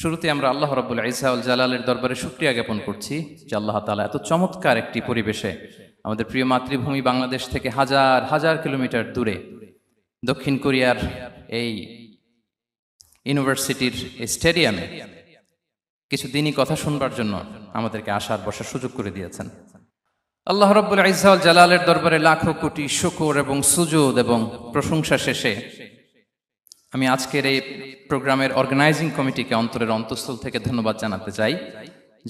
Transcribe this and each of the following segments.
শুরুতে আমরা আল্লাহ রাব্বুল ইজ্জা ওয়াল জালালের দরবারে শুকরিয়া জ্ঞাপন করছি যে আল্লাহ তাআলা এত চমৎকার একটি পরিবেশে আমাদের প্রিয় মাতৃভূমি বাংলাদেশ থেকে হাজার হাজার কিলোমিটার দূরে দক্ষিণ কোরিয়ার এই ইউনিভার্সিটির এই স্টেডিয়ামে কিছু দিনই কথা শুনবার জন্য আমাদেরকে আসার বসার সুযোগ করে দিয়েছেন। আল্লাহ রাব্বুল ইজ্জা ওয়াল জালালের দরবারে লাখো কোটি শুকর এবং সুজুদ এবং প্রশংসা শেষে আমি আজকের এই প্রোগ্রামের অর্গানাইজিং কমিটিকে অন্তরের অন্তঃস্থল থেকে ধন্যবাদ জানাতে চাই,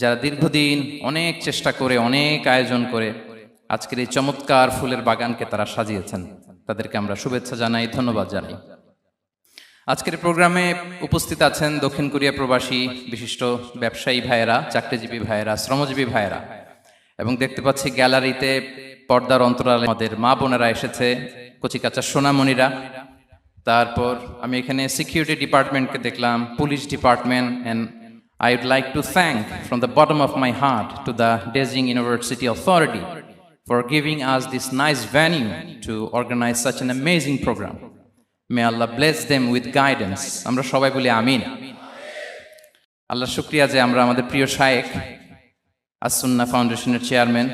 যারা দীর্ঘদিন অনেক চেষ্টা করে অনেক আয়োজন করে আজকের এই চমৎকার ফুলের বাগানকে তারা সাজিয়েছেন। তাদেরকে আমরা শুভেচ্ছা জানাই, ধন্যবাদ জানাই। আজকের এই প্রোগ্রামে উপস্থিত আছেন দক্ষিণ কোরিয়া প্রবাসী বিশিষ্ট ব্যবসায়ী ভাইয়েরা, চাকরিজীবী ভাইয়েরা, শ্রমজীবী ভাইয়েরা, এবং দেখতে পাচ্ছি গ্যালারিতে পর্দার অন্তরালে আমাদের মা বোনেরা এসেছে, কচিকাচা সোনামণিরা। তারপর আমি এখানে সিকিউরিটি ডিপার্টমেন্টকে দেখলাম, police department, and I would like to thank from the bottom of my heart to the Daejeon University Authority for giving us this nice venue to organize such an amazing program. May Allah bless them with guidance. আমরা সবাই বলি আমিন। আল্লাহ শুকরিয়া যে আমরা আমাদের প্রিয় শায়েখ আস-সুন্নাহ ফাউন্ডেশনের চেয়ারম্যান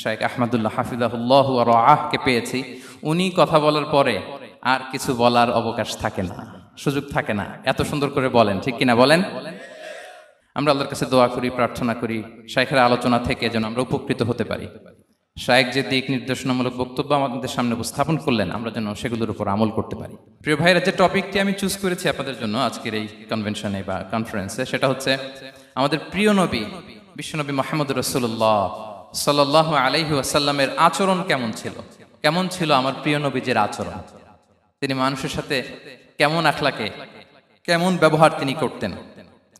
শায়েখ আহমদুল্লাহ হাফিজাহুল্লাহ ওয়া রাআহকে পেয়েছি। উনি কথা বলার পরে আর কিছু বলার অবকাশ থাকে না, সুযোগ থাকে না, এত সুন্দর করে বলেন, ঠিক কিনা বলেন? আমরা আল্লাহর কাছে দোয়া করি, প্রার্থনা করি শায়েখের আলোচনা থেকে যেন আমরা উপকৃত হতে পারি। শায়েখ যে দিক নির্দেশনামূলক বক্তব্য আমাদের সামনে উপস্থাপন করলেন, আমরা যেন সেগুলোর উপর আমল করতে পারি। প্রিয় ভাইরা, যে টপিকটি আমি চুজ করেছি আপনাদের জন্য আজকের এই কনভেনশনে বা কনফারেন্সে, সেটা হচ্ছে আমাদের প্রিয় নবী বিশ্বনবী মুহাম্মদ রাসূলুল্লাহ সাল্লাল্লাহু আলাইহি ওয়াসাল্লামের আচরণ কেমন ছিল। কেমন ছিল আমার প্রিয় নবীজির আচরণ? তিনি মানুষের সাথে কেমন আখলাকে, কেমন ব্যবহার তিনি করতেন,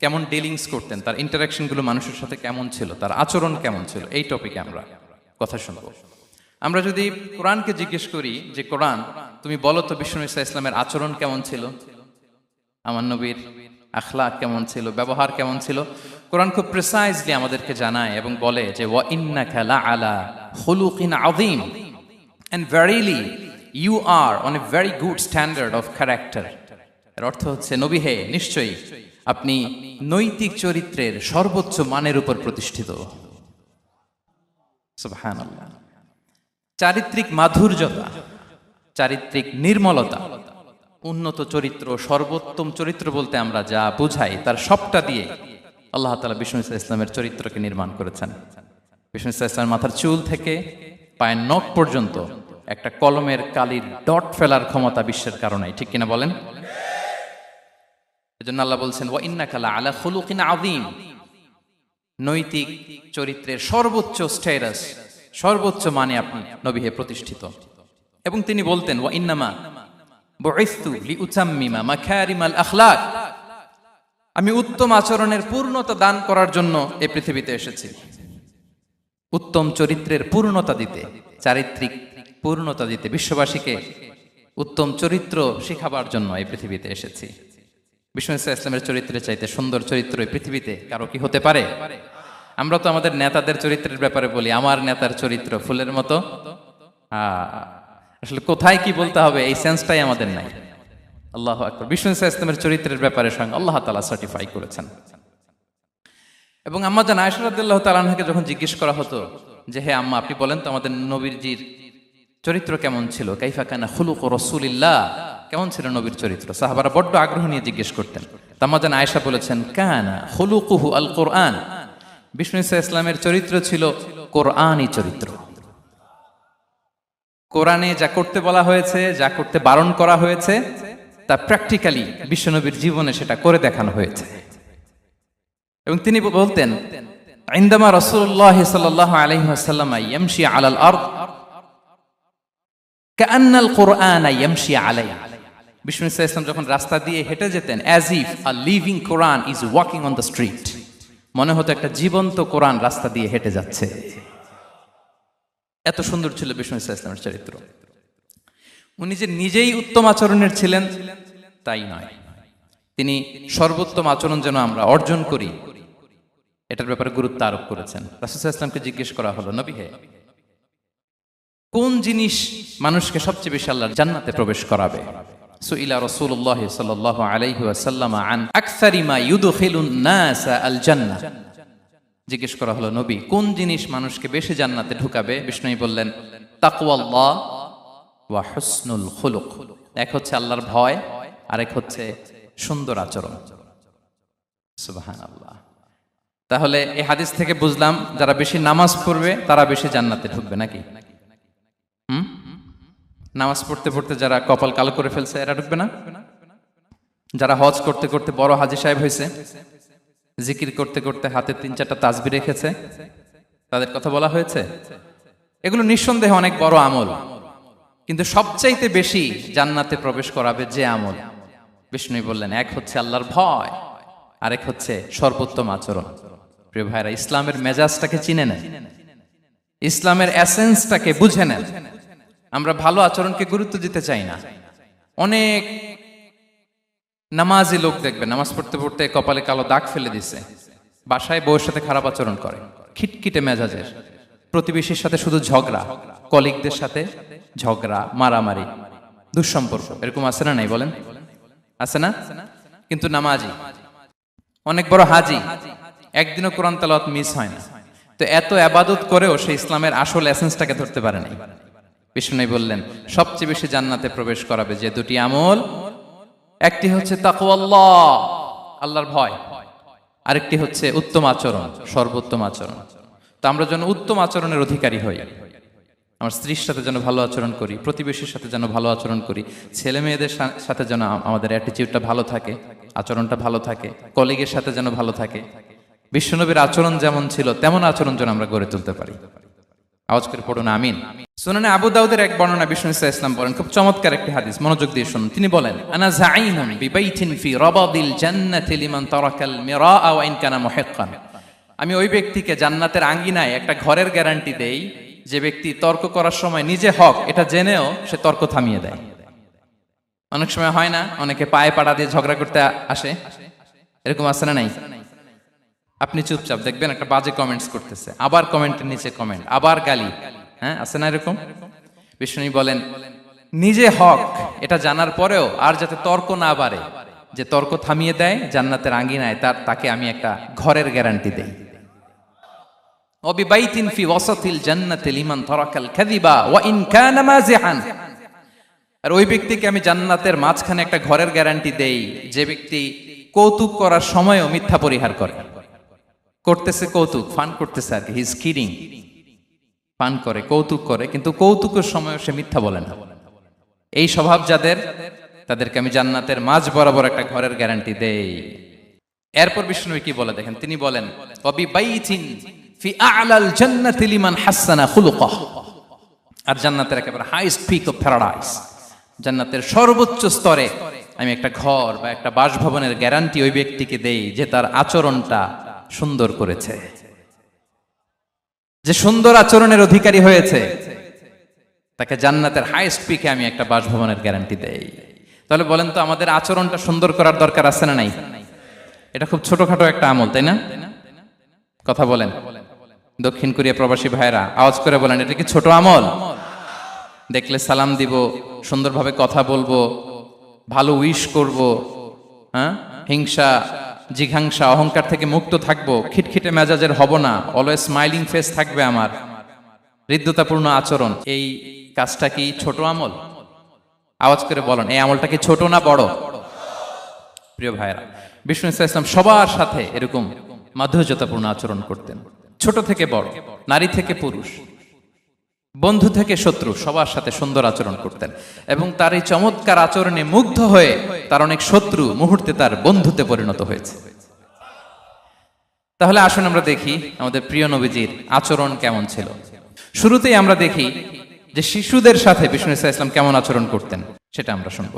কেমন ডিলিংস করতেন, তার ইন্টারাকশনগুলো মানুষের সাথে কেমন ছিল, তার আচরণ কেমন ছিল, এই টপিকে আমরা কথা শুনবো। আমরা যদি কোরআনকে জিজ্ঞেস করি যে কোরআন তুমি বলো তো বিশ্বনবী সাল্লাল্লাহু আলাইহি ওয়াসাল্লামের আচরণ কেমন ছিল, আমার নবীর আখলাক কেমন ছিল, ব্যবহার কেমন ছিল, কোরআন খুব প্রিসাইজলি আমাদেরকে জানায় এবং বলে যে ওয়া ইন্নাকা লাআলা খুলুকিন আযীম, and verily you are on a very good standard of character. এর অর্থ হচ্ছে নবী হে, নিশ্চয়ই আপনি নৈতিক চরিত্রের সর্বোচ্চ মানের উপর প্রতিষ্ঠিত। সুবহানাল্লাহ। চারিত্রিক মাধুর্যতা, চারিত্রিক নির্মলতা, উন্নত চরিত্র, সর্বোত্তম চরিত্র বলতে আমরা যা বুঝাই তার সবটা দিয়ে আল্লাহ তাআলা বিষ্ণু ইসলামের চরিত্রকে নির্মাণ করেছেন। বিষ্ণু ইসলামের মাথার চুল থেকে পায়ের নখ পর্যন্ত একটা কলমের কালির ডট ফেলার ক্ষমতা বিশ্বের কারণে, ঠিক কিনা বলেন? এজন্য আল্লাহ বলছেন ওয়া ইন্নাকা লাআলা খুলুকিন আযীম, নৈতিক চরিত্রের সর্বোচ্চ স্ট্যাটাস, সর্বোচ্চ মানে আপনি নবী হে প্রতিষ্ঠিত। এবং তিনি বলতেন ওয়া ইন্নামা বুইসতু লিউতাম্মিমা মাকারিমাল আখলাক, আমি উত্তম আচরণের পূর্ণতা দান করার জন্য এই পৃথিবীতে এসেছি। উত্তম চরিত্রের পূর্ণতা দিতে, চারিত্রিক পূর্ণতা দিতে, বিশ্ববাসীকে উত্তম চরিত্র শেখাবার জন্য এই পৃথিবীতে এসেছি। বিষ্ণু ইসলামের চরিত্রের চাইতে সুন্দর চরিত্র এই পৃথিবীতে কারো কি হতে পারে? আমরা তো আমাদের নেতাদের চরিত্রের ব্যাপারে বলি আমার নেতার চরিত্র ফুলের মতো। আসলে কোথায় কি বলতে হবে এই সেন্সটাই আমাদের নাই। আল্লাহু আকবার। বিষ্ণু ইসলামের চরিত্রের ব্যাপারে স্বয়ং আল্লাহ তাআলা সার্টিফাই করেছেন। এবং আম্মা জান আয়েশা রাদিয়াল্লাহু তাআলা আনহাকে যখন জিজ্ঞেস করা হতো যে হে আম্মা, আপনি বলেন তো আমাদের নবীজির চরিত্র কেমন ছিল, কাইফা কানা খুলুকু রাসূলিল্লাহ, কেমন ছিল নবীর চরিত্র, সাহাবারা বড্ড আগ্রহ নিয়ে জিজ্ঞেস করতেন। আম্মা জান আয়েশা বলেছেন কানা খুলুকুহু আল কোরআন, বিষ্ণু ইসলামের চরিত্র ছিল কোরআনী চরিত্র। কোরআনে যা করতে বলা হয়েছে, যা করতে বারণ করা হয়েছে, তা প্র্যাকটিক্যালি বিশ্বনবীর জীবনে সেটা করে দেখানো হয়েছে। এবং তিনি বলতেন ইনদামা রাসূলুল্লাহ সাল্লাল্লাহু আলাইহি ওয়াসাল্লাম ইয়ামশি আলাল আরদ কাআন্নাল কুরআন ইয়ামশি আলাইহি, বিষ্ণু ইসলাম যখন রাস্তা দিয়ে হেঁটে যেতেন as if a living Quran is walking on the street, মনে হতো একটা জীবন্ত কোরআন রাস্তা দিয়ে হেঁটে যাচ্ছে। এত সুন্দর ছিল বিষ্ণু ইসলামের চরিত্র। উনি যে নিজেই উত্তম আচরণের ছিলেন তাই নয়, তিনি সর্বোত্তম আচরণ যেন আমরা অর্জন করি এটার ব্যাপারে গুরুত্ব আরোপ করেছেন। রাসূল সাল্লাল্লাহু আলাইহি ওয়াসাল্লামকে জিজ্ঞেস করা হলো নবী হে, কোন জিনিস মানুষকে সবচেয়ে বেশি আল্লাহর জান্নাতে প্রবেশ করাবে? সুইলা রাসূলুল্লাহ সাল্লাল্লাহু আলাইহি ওয়াসাল্লাম আন আকসারি মা ইউদখিলুন নাস আল জান্নাহ, জিজ্ঞেস করা হলো নবী কোন জিনিস মানুষকে বেশি জান্নাতে ঢুকাবে? বিষ্ণু বললেন তাকওয়াল্লাহ ওয়া হুসনুল খুলুক। এক হচ্ছে আল্লাহর ভয়, আরেক হচ্ছে সুন্দর আচরণ। সুবহানাল্লাহ। তাহলে এই হাদিস থেকে বুঝলাম যারা বেশি নামাজ পড়বে তারা বেশি জান্নাতে ঢুকবে নাকি? নামাজ পড়তে পড়তে যারা কপাল কালো করে ফেলছে এরা ঢুকবে না? যারা হজ করতে করতে বড় হাজী সাহেব হয়েছে, জিকির করতে করতে হাতে 3-4টা তাসবিহ রেখেছে, তাদের কথা বলা হয়েছে? এগুলো নিঃসন্দেহে অনেক বড় আমল, কিন্তু সবচাইতে বেশি জান্নাতে প্রবেশ করাবে যে আমল, বিষ্ণু বললেন এক হচ্ছে আল্লাহর ভয়, আরেক হচ্ছে সর্বোত্তম আচরণ। প্রিয় ভাইরা, ইসলামের মেজাজটাকে চিনে নেন, ইসলামের এসেন্সটাকে বুঝে নেন। আমরা ভালো আচরণকে গুরুত্ব দিতে চাই না। অনেক নামাজি লোক দেখবেন নামাজ পড়তে পড়তে কপালে কালো দাগ ফেলে দিছে, বাসায় বউয়ের সাথে খারাপ আচরণ করে, খিটখিটে মেজাজের, প্রতিবেশীর সাথে শুধু ঝগড়া, কলিগদের সাথে ঝগড়া, মারামারি, দুঃসম্পর্ক, এরকম আছে না নাই বলেন? আছে না? কিন্তু নামাজি, অনেক বড় হাজি, একদিনও কোরআন তেলাওয়াত মিস হয় না, তো এত ইবাদত করেও সে ইসলামের আসল এসেন্সটাকে ধরতে পারে নাই। বিষ্ণু বললেন সবচেয়ে বেশি জান্নাতে প্রবেশ করাবে যে দুটি আমল, একটি হচ্ছে তাকওয়াল্লাহ, আল্লাহর ভয়, আরেকটি হচ্ছে উত্তম আচরণ, সর্বোত্তম আচরণ। তো আমরা যেন উত্তম আচরণের অধিকারী হই, আমার স্ত্রীর সাথে যেন ভালো আচরণ করি, প্রতিবেশীর সাথে যেন ভালো আচরণ করি, ছেলে মেয়েদের সাথে যেন আমাদের অ্যাটিটিউডটা ভালো থাকে, আচরণটা ভালো থাকে, কলিগের সাথে যেন ভালো থাকে। বিশ্বনবীর আচরণ যেমন ছিল তেমন আচরণ যেন আমরা গড়ে তুলতে পারি। আওয়াজ করে পড়ুন আমিন। সুনানে আবু দাউদের এক বর্ণনা বিষ্ণু ইসলাম বলেন, খুব চমৎকার একটি হাদিস, মনোযোগ দিয়ে শুনুন। তিনি বলেন আনা যাঈনুন বিবাইতিন ফি রাবাদিল জান্নাতি লিমান তারাকাল মিরাআ ওয়া ইন কানা মুহিক্কান। আমি ওই ব্যক্তিকে জান্নাতের আঙ্গিনায় একটা ঘরের গ্যারান্টি দেই যে ব্যক্তি তর্ক করার সময় নিজে হক এটা জেনেও সে তর্ক থামিয়ে দেয়। অনেক সময় হয় না, অনেকে পায়ে পাড়া দিয়ে ঝগড়া করতে আসে, এরকম আছে না নাই? আপনি চুপচাপ দেখবেন একটা বাজে কমেন্টস করতেছে, আবার কমেন্টের নিচে কমেন্ট, আবার গালি, হ্যাঁ আছে না এরকম? বিষ্ণু বলেন নিজে হক এটা জানার পরেও আর যাতে তর্ক না বাড়ে, যে তর্ক থামিয়ে দেয় জান্নাতের আঙ্গিনায়, তাকে আমি একটা ঘরের গ্যারান্টি দেই। ওয়াবিবাইতিন ফি ওয়াসাতিল জান্নাতি লিমান তারাকাল কাযিবা ওয়া ইন কানা মাযিহান। আর ওই ব্যক্তিকে আমি জান্নাতের মাঝখানে একটা ঘরের গ্যারান্টি দেই যে ব্যক্তি কৌতুক করার সময়ও মিথ্যা পরিহার করে। করতেছে কৌতুক, ফান করতেছে আর কি, হি ইজ কিডিং, ফান করে, কৌতুক করে, কিন্তু কৌতুকের সময়ও সে মিথ্যা বলে না। এই স্বভাব যাদের, তাদেরকে আমি জান্নাতের মাঝ বরাবর একটা ঘরের গ্যারান্টি দেই। এরপর বিষ্ণু কি বলে দেখেন, তিনি বলেন ওয়াবিবাইতিন ফি আ'লাল জান্নাতি লিমান হাসানা খুলুকাহ। আর জান্নাতের একেবারে হাইস্ট পিক অফ প্যারাডাইস, জান্নাতের সর্বোচ্চ স্তরে আমি একটা ঘর বা একটা বাসভবনের গ্যারান্টি ওই ব্যক্তিকে দেই যে তার আচরণটা সুন্দর করেছে, যে সুন্দর আচরণের অধিকারী হয়েছে, তাকে জান্নাতের হাইস্ট পিকে আমি একটা বাসভবনের গ্যারান্টি দেই। তাহলে বলেন তো আমাদের আচরণটা সুন্দর করার দরকার আছে না নাই? এটা খুব ছোটখাটো একটা আমল, তাই না? কথা বলেন দক্ষিণ কোরিয়া প্রবাসী ভাইরা, আওয়াজ করে বলেন এটা কি ছোট আমল? দেখলে সালাম দিব, সুন্দরভাবে কথা বলবো, ভালো উইশ করব, হ্যাঁ, হিংসা জিঘাংসা অহংকার থেকে মুক্ত থাকবো, খিটখিটে মেজাজের হব না, অলওয়েজ স্মাইলিং ফেস থাকবে আমার, হৃদ্যতাপূর্ণ আচরণ। এই কাজটা কি ছোট আমল? আওয়াজ করে বলেন এই আমলটা কি ছোট না বড়? প্রিয় ভাইরা, বিষ্ণু ইসলাম সবার সাথে এরকম মাধুর্যতাপূর্ণ আচরণ করতেন, ছোট থেকে বড়, নারী থেকে পুরুষ, বন্ধু থেকে শত্রু, সবার সাথে সুন্দর আচরণ করতেন। এবং তার এই চমৎকার আচরণে মুগ্ধ হয়ে তার অনেক শত্রু মুহূর্তে তার বন্ধুতে পরিণত হয়েছে। তাহলে আসুন আমরা দেখি আমাদের প্রিয় নবীজির আচরণ কেমন ছিল। শুরুতেই আমরা দেখি যে শিশুদের সাথে বিষ্ণু ইসলাম কেমন আচরণ করতেন, সেটা আমরা শুনবো।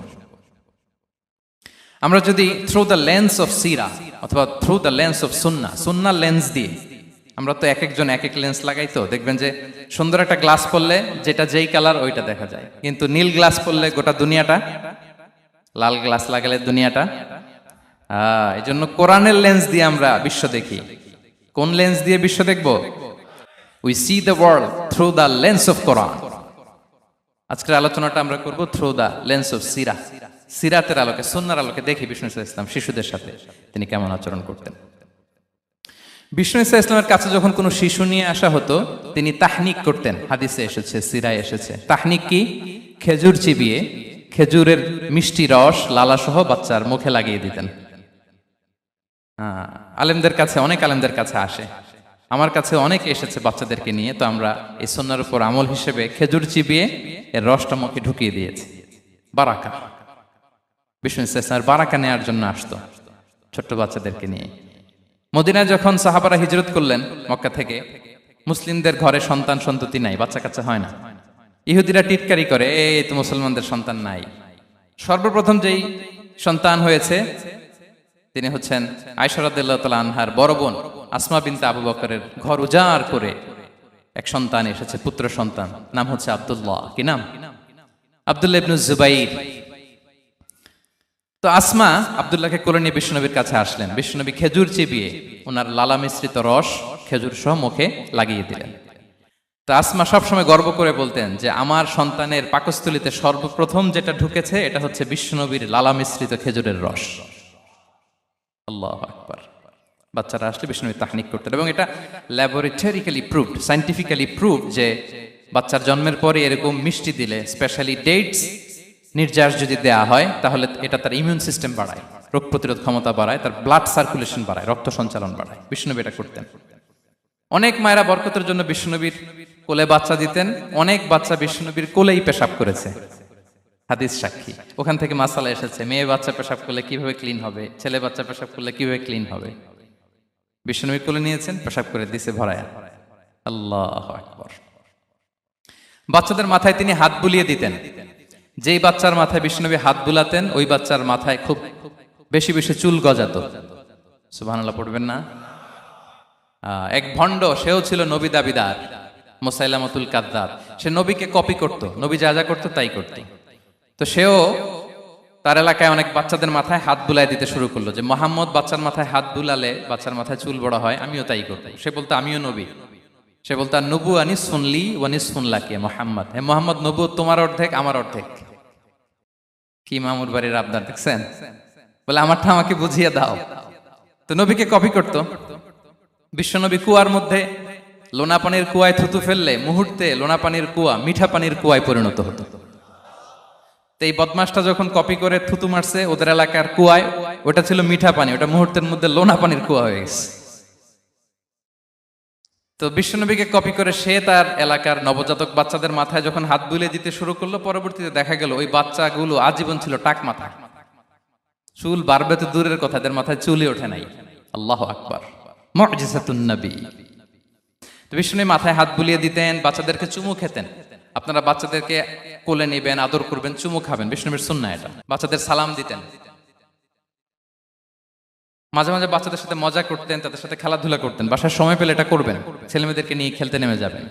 আমরা যদি থ্রু দ্য লেন্স অফ সিরা অথবা through the lens of Sunnah, Sunnah lens দিয়ে, আমরা তো এক একজন এক এক লেন্স লাগাই, তো দেখবেন যে সুন্দর একটা গ্লাস পরলে যেটা যেই কালার ওইটা দেখা যায়, কিন্তু নীল গ্লাস পরলে গোটা দুনিয়াটা, লাল গ্লাস লাগালে দুনিয়াটা। এই জন্য কোরআনের লেন্স দিয়ে আমরা বিশ্ব দেখি। কোন লেন্স দিয়ে বিশ্ব দেখব? We see the world through the lens of Quran. আজকের আলোচনাটা আমরা করব থ্রু দ্য লেন্স অফ সিরা, সিরাতের আলোকে, সুন্নাহর আলোকে দেখি বিষ্ণু ইসা ইসলাম শিশুদের সাথে তিনি কেমন আচরণ করতেন। বিষ্ণু ইসা ইসলামের কাছে যখন কোনো শিশু নিয়ে আসা হতো, তিনি তাহনিক করতেন। হাদিসে এসেছে, সিরায় এসেছে। তাহনিক কি? খেজুর চিবিয়ে খেজুরের মিষ্টি রস লালাসহ বাচ্চার মুখে লাগিয়ে দিতেন। আলেমদের কাছে, অনেক আলেমদের কাছে আসে, আমার কাছে অনেক এসেছে বাচ্চাদেরকে নিয়ে। তো আমরা এই সুন্নাহর উপর আমল হিসেবে খেজুর চিবিয়ে এর রসটা মুখে ঢুকিয়ে দিয়েছি। বারাকা, বিষ্ণু ইসা ইসলামের বারাকা নেওয়ার জন্য আসতো ছোট্ট বাচ্চাদেরকে নিয়ে। মদিনায় যখন সাহাবারা হিজরত করলেন মক্কা থেকে, মুসলিমদের ঘরে সন্তান সন্ততি নাই, বাচ্চা কাচ্চা হয় না। ইহুদিরা টিটকারি করে, এই তো মুসলমানদের সন্তান নাই। সর্বপ্রথম যেই সন্তান হয়েছে তিনি হচ্ছেন আয়েশা রাদিয়াল্লাহু তাআলা আনহার বড় বোন আসমা বিনতে আবু বকরের ঘর উজাড় করে এক সন্তান এসেছে, পুত্র সন্তান, নাম হচ্ছে আব্দুল্লাহ। কি নাম? আব্দুল্লাহ ইবনে জুবাইর। তো আসমা আব্দুল্লাহকে কোলে নিয়ে বিশ্বনবীর কাছে আসলেন। বিশ্বনবী খেজুর চিবিয়ে ওনার লালা মিশ্রিত রস খেজুর সহ মুখে লাগিয়ে দিলেন। তো আসমা সবসময় গর্ব করে বলতেন যে আমার সন্তানের পাকস্থলীতে সর্বপ্রথম যেটা ঢুকেছে এটা হচ্ছে বিশ্বনবীর লালা মিশ্রিত খেজুরের রস। আল্লাহু আকবার। বাচ্চারা আসলে বিশ্বনবী তাহনিক করতেন, এবং এটা ল্যাবরেটরিক্যালি প্রুভড, সায়েন্টিফিক্যালি প্রুভড যে বাচ্চার জন্মের পরে এরকম মিষ্টি দিলে, স্পেশালি ডেটস নির্যাস যদি দেয়া হয়, তাহলে এটা তার ইমিউন সিস্টেম বাড়ায়, রোগ প্রতিরোধ ক্ষমতা বাড়ায়, তার ব্লাড সার্কুলেশন বাড়ায়, রক্ত সঞ্চালন বাড়ায়। বিশ্বনবী এটা করতেন। অনেক মায়েরা বরকতের জন্য বিশ্বনবীর কোলে বাচ্চা দিতেন। অনেক বাচ্চা বিশ্বনবীর কোলেই পেশাব করেছে, হাদিস সাক্ষী। ওখান থেকে মাসালা এসেছে, মেয়ে বাচ্চা পেশাব করলে কিভাবে ক্লিন হবে, ছেলে বাচ্চা পেশাব করলে কিভাবে ক্লিন হবে। বিশ্বনবীর কোলে নিয়েছেন, পেশাব করে দিছে ভরায়া। আল্লাহু আকবার। বাচ্চাদের মাথায় তিনি হাত বুলিয়ে দিতেন। যেই বাচ্চার মাথায় বিশ্বনবী হাত বুলাতেন, ওই বাচ্চার মাথায় খুব বেশি বেশি চুল গজাতো। সুবহানাল্লাহ পড়বেন না? এক ভণ্ড, সেও ছিল নবী দাবিদার, মুসাইলামাতুল কাযযাব। সে নবীকে কপি করত, নবী যা যা করতো তাই করত। তো সেও তার এলাকায় অনেক বাচ্চাদের মাথায় হাত বুলাই দিতে শুরু করলো, যে মোহাম্মদ বাচ্চার মাথায় হাত বুলালে বাচ্চার মাথায় চুল বড় হয়, আমিও তাই করবো। সে বলতো আমিও নবী। সে বলতো নবু আনিস শুনলি ওয়ানিস শুনলাকে মোহাম্মদ, হে মোহাম্মদ, নবু তোমার অর্ধেক আমার অর্ধেক। কি মামুর বাড়ির আবদার দেখছেন? বলে আমারটা আমাকে বুঝিয়ে দাও। তো নবীকে কপি করতো। বিশ্বনবী কুয়ার মধ্যে লোনা পানির কুয়ায় থুতু ফেললে মুহূর্তে লোনা পানির কুয়া মিঠা পানির কুয়ায় পরিণত হতো। তো এই বদমাসটা যখন কপি করে থুতু মারছে ওদের এলাকার কুয়ায়, ওটা ছিল মিঠা পানি, ওটা মুহূর্তের মধ্যে লোনা পানির কুয়া হয়ে গেছে। তো বিশ্বনবীকে কপি করে সে তার এলাকার নবজাতক বাচ্চাদের মাথায় যখন হাত বুলিয়ে দিতে শুরু করলো, পরবর্তীতে দেখা গেল ওই বাচ্চাগুলো আজীবন ছিল টাক মাথা। চুল বাড়বে তো দূরের কথা, এদের মাথায় চুলই ওঠে নাই। আল্লাহু আকবার, মুজিজাতুন নবী। তো বিশ্বনবী মাথায় হাত বুলিয়ে দিতেন, বাচ্চাদেরকে চুমু খেতেন। আপনারা বাচ্চাদেরকে কোলে নেবেন, আদর করবেন, চুমু খাবেন, বিশ্বনবীর সুন্নাহ এটা। বাচ্চাদের সালাম দিতেন। মাঝে মাঝে বাচ্চাদের সাথে মজা করতেন, তাদের সাথে খেলাধুলা করতেন। বাসার সময় পেলে এটা করবেন, ছেলেমেয়েদেরকে নিয়ে খেলতে নেমে যাবেন।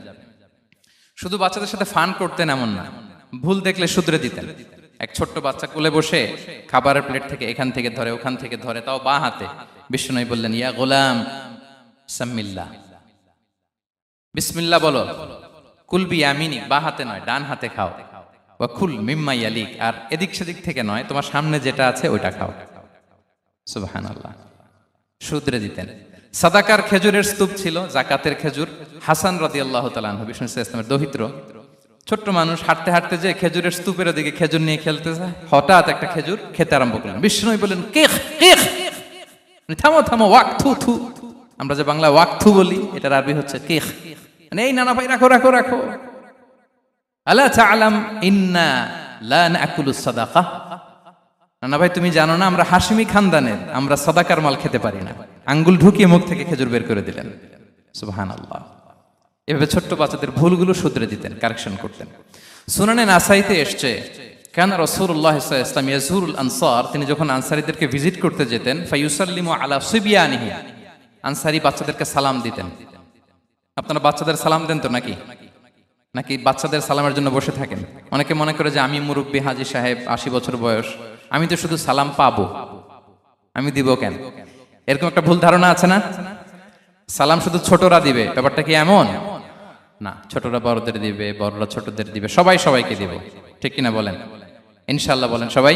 শুধু বাচ্চাদের সাথে ফান করতেন এমন না, ভুল দেখলে শুধরে দিতেন। এক ছোট্ট বাচ্চা কোলে বসে খাবারের প্লেট থেকে এখান থেকে ধরে ওখান থেকে ধরে, তাও বাঁ হাতে। বিশ্বনবী বললেন, ইয়া গোলাম সাম্মিল্লাহ, বিসমিল্লাহ বলো। কুল বিয়ামিনি, বাঁ হাতে নয় ডান হাতে খাও। ওয়া কুল মিম্মা ইয়ালিক, আর এদিক সেদিক থেকে নয়, তোমার সামনে যেটা আছে ওইটা খাও। সুবহানাল্লাহ, শুধরে দিতেন। সাদাকার খেজুরের স্তূপ ছিল, জাকাতের খেজুর। হাসান রাদিয়াল্লাহু তাআলা আনহু, বিষ্ণু ইসলামের দহিত্র, ছোট্ট মানুষ, হাঁটতে হাঁটতে যে খেজুরের স্তূপের দিকে খেজুর নিয়ে খেলতে যায়, হঠাৎ একটা খেজুর খেতে আরম্ভ করলেন। বিষ্ণু বললেন, কেখ কেখ, থামো থামো, ওয়াক থু থু। আমরা যে বাংলা ওয়াক থু বলি, এটার আরবি হচ্ছে কেখ। এই নানা ভাই, রাখো রাখো রাখো। আলা তাআলাম ইন্না লা নাকুলুস সাদাকা, নানা ভাই তুমি জানো না আমরা হাশিমি খানদানের, আমরা সাদাকার মাল খেতে পারি না। আঙ্গুল ঢুকিয়ে মুখ থেকে খেজুর বের করে দিলেন। সুবহানাল্লাহ। এভাবে ছোট্ট বাচ্চাদের ভুলগুলো শুধরে দিতেন, কারেকশন করতেন। সুনানে নাসাইতে এসছে, কেন রাসূলুল্লাহ সাল্লাল্লাহু আলাইহি ওয়াসাল্লাম ইয়াজুরুল আনসার, তিনি যখন আনসারীদেরকে ভিজিট করতে যেতেন, ফায়ুসাল্লিমু আলা সিবিয়ানিহি, আনসারী বাচ্চাদেরকে সালাম দিতেন। আপনারা বাচ্চাদের সালাম দেন তো নাকি? নাকি বাচ্চাদের সালামের জন্য বসে থাকেন? অনেকে মনে করে যে আমি মুরব্বী হাজী সাহেব, 80 বছর বয়স, আমি তো শুধু সালাম পাবো, আমি দিব কেন? এরকম একটা ভুল ধারণা আছে না? সালাম শুধু ছোটরা দিবে, ব্যাপারটা কি এমন না। ছোটরা বড়দের দিবে, বড়রা ছোটদের দিবে, সবাই সবাইকে দিবে। ঠিক কিনা বলেন? ইনশাআল্লাহ বলেন সবাই।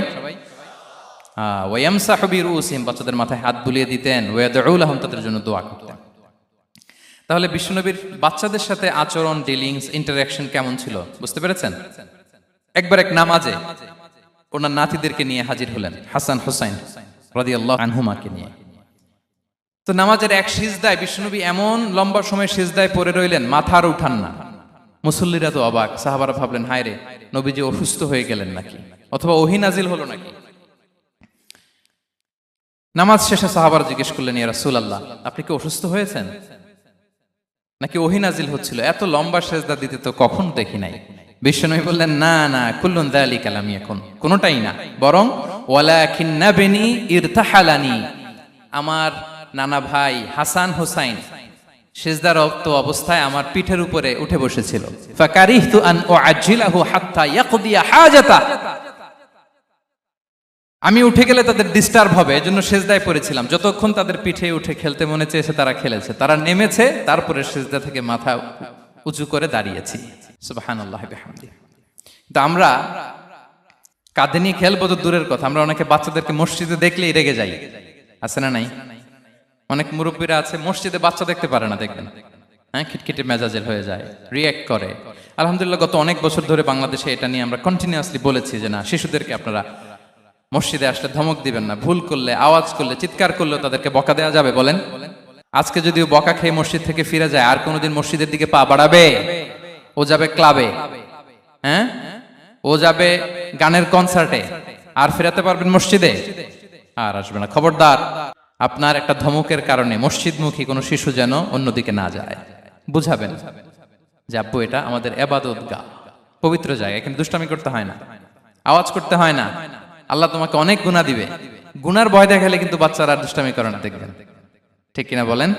ওয়ায়ামসাহু বিরুসিহিম, বাচ্চাদের মাথায় হাত বুলিয়ে দিতেন, ওয়াদউ লাহুম, তাদের জন্য দোয়া করতেন। তাহলে বিশ্বনবীর বাচ্চাদের সাথে আচরণ, ডিলিংস, ইন্টারঅ্যাকশন কেমন ছিল বুঝতে পেরেছেন? একবার এক নামাজে ওনার নাতিদেরকে নিয়ে হাজির হলেন, হাসান হুসাইন রাদিয়াল্লাহু আনহুমাকে নিয়ে। তো নামাজের এক সিজদায় বিশ্বনবী এমন লম্বা সময় সিজদায় পড়ে রইলেন, মাথা আর উঠান না। মুসল্লিরা তো অবাক, সাহাবারা ভাবলেন হায় রে, নবীজি অসুস্থ হয়ে গেলেন নাকি, অথবা ওহী নাজিল হলো নাকি। নামাজ শেষে সাহাবারা জিজ্ঞেস করলেন, ইয়া রাসূলুল্লাহ, আপনি কি অসুস্থ হয়েছেন নাকি ওহী নাজিল হচ্ছিল? এত লম্বা সিজদা দিতে তো কখন দেখি নাই। বিশ্বনবী বললেন, না না, কুল্লুন যালিকা লাম ইয়াকুন, কোনটাই না, বরং ওয়ালাকিন নাবনি ইরতাহালানি, আমার নানা ভাই হাসান হুসাইন সিজদারত অবস্থায় আমার পিঠের উপরে উঠে বসেছিল। ফাকারিহতু আন উআজ্জিলাহু হাত্তা ইয়াকদিয়া হাজাতা, আমি উঠে গেলে তাদের ডিস্টার্ব হবে, এজন্য সিজদায় পড়েছিলাম। যতক্ষণ তাদের পিঠে উঠে খেলতে মনে চেয়েছে তারা খেলেছে, তারা নেমেছে, তারপরে সিজদা থেকে মাথা উঁচু করে দাঁড়িয়েছি। সুবহানাল্লাহি বিহামদিহি। তো আমরা কাঁধে নিয়ে খেলবো তো দূরের কথা, আমরা অনেকে বাচ্চাদেরকে মসজিদে দেখলেই রেগে যাই, আছে না নাই? অনেক মুরব্বীরা আছে মসজিদে বাচ্চা দেখতে পারে না, দেখবেন হ্যাঁ, খিটখিটে মেজাজের হয়ে যায়, রিয়্যাক্ট করে। আলহামদুলিল্লাহ গত অনেক বছর ধরে বাংলাদেশে এটা নিয়ে আমরা কন্টিনিউয়াসলি বলেছি যে না, শিশুদেরকে আপনারা মসজিদে আসলে ধমক দিবেন না, ভুল করলে, আওয়াজ করলে, চিৎকার করলেও তাদেরকে বকা দেওয়া যাবে? বলেন। আজকে যদিও বকা খেয়ে মসজিদ থেকে ফিরে যায়, আর কোনোদিন মসজিদের দিকে পা বাড়াবে? ও যাবে ক্লাবে, হ্যাঁ, ও যাবে গানের কনসার্টে, আর ফেরাতে পারবেন মসজিদে? আর আসবে না। খবরদার, আপনার একটা ধমকের কারণে মসজিদমুখী কোনো শিশু যেন অন্যদিকে না যায়। বুঝাবেন যে আব্বু, এটা আমাদের ইবাদতগাহ, পবিত্র জায়গা, এখানে দুষ্টামি করতে হয় না, আওয়াজ করতে হয় না, আল্লাহ তোমাকে অনেক গুনাহ দিবে। গুনার ভয় দেখালে কিন্তু বাচ্চারা দুষ্টামি করে না, দেখবেন, ঠিক কিনা বলেন?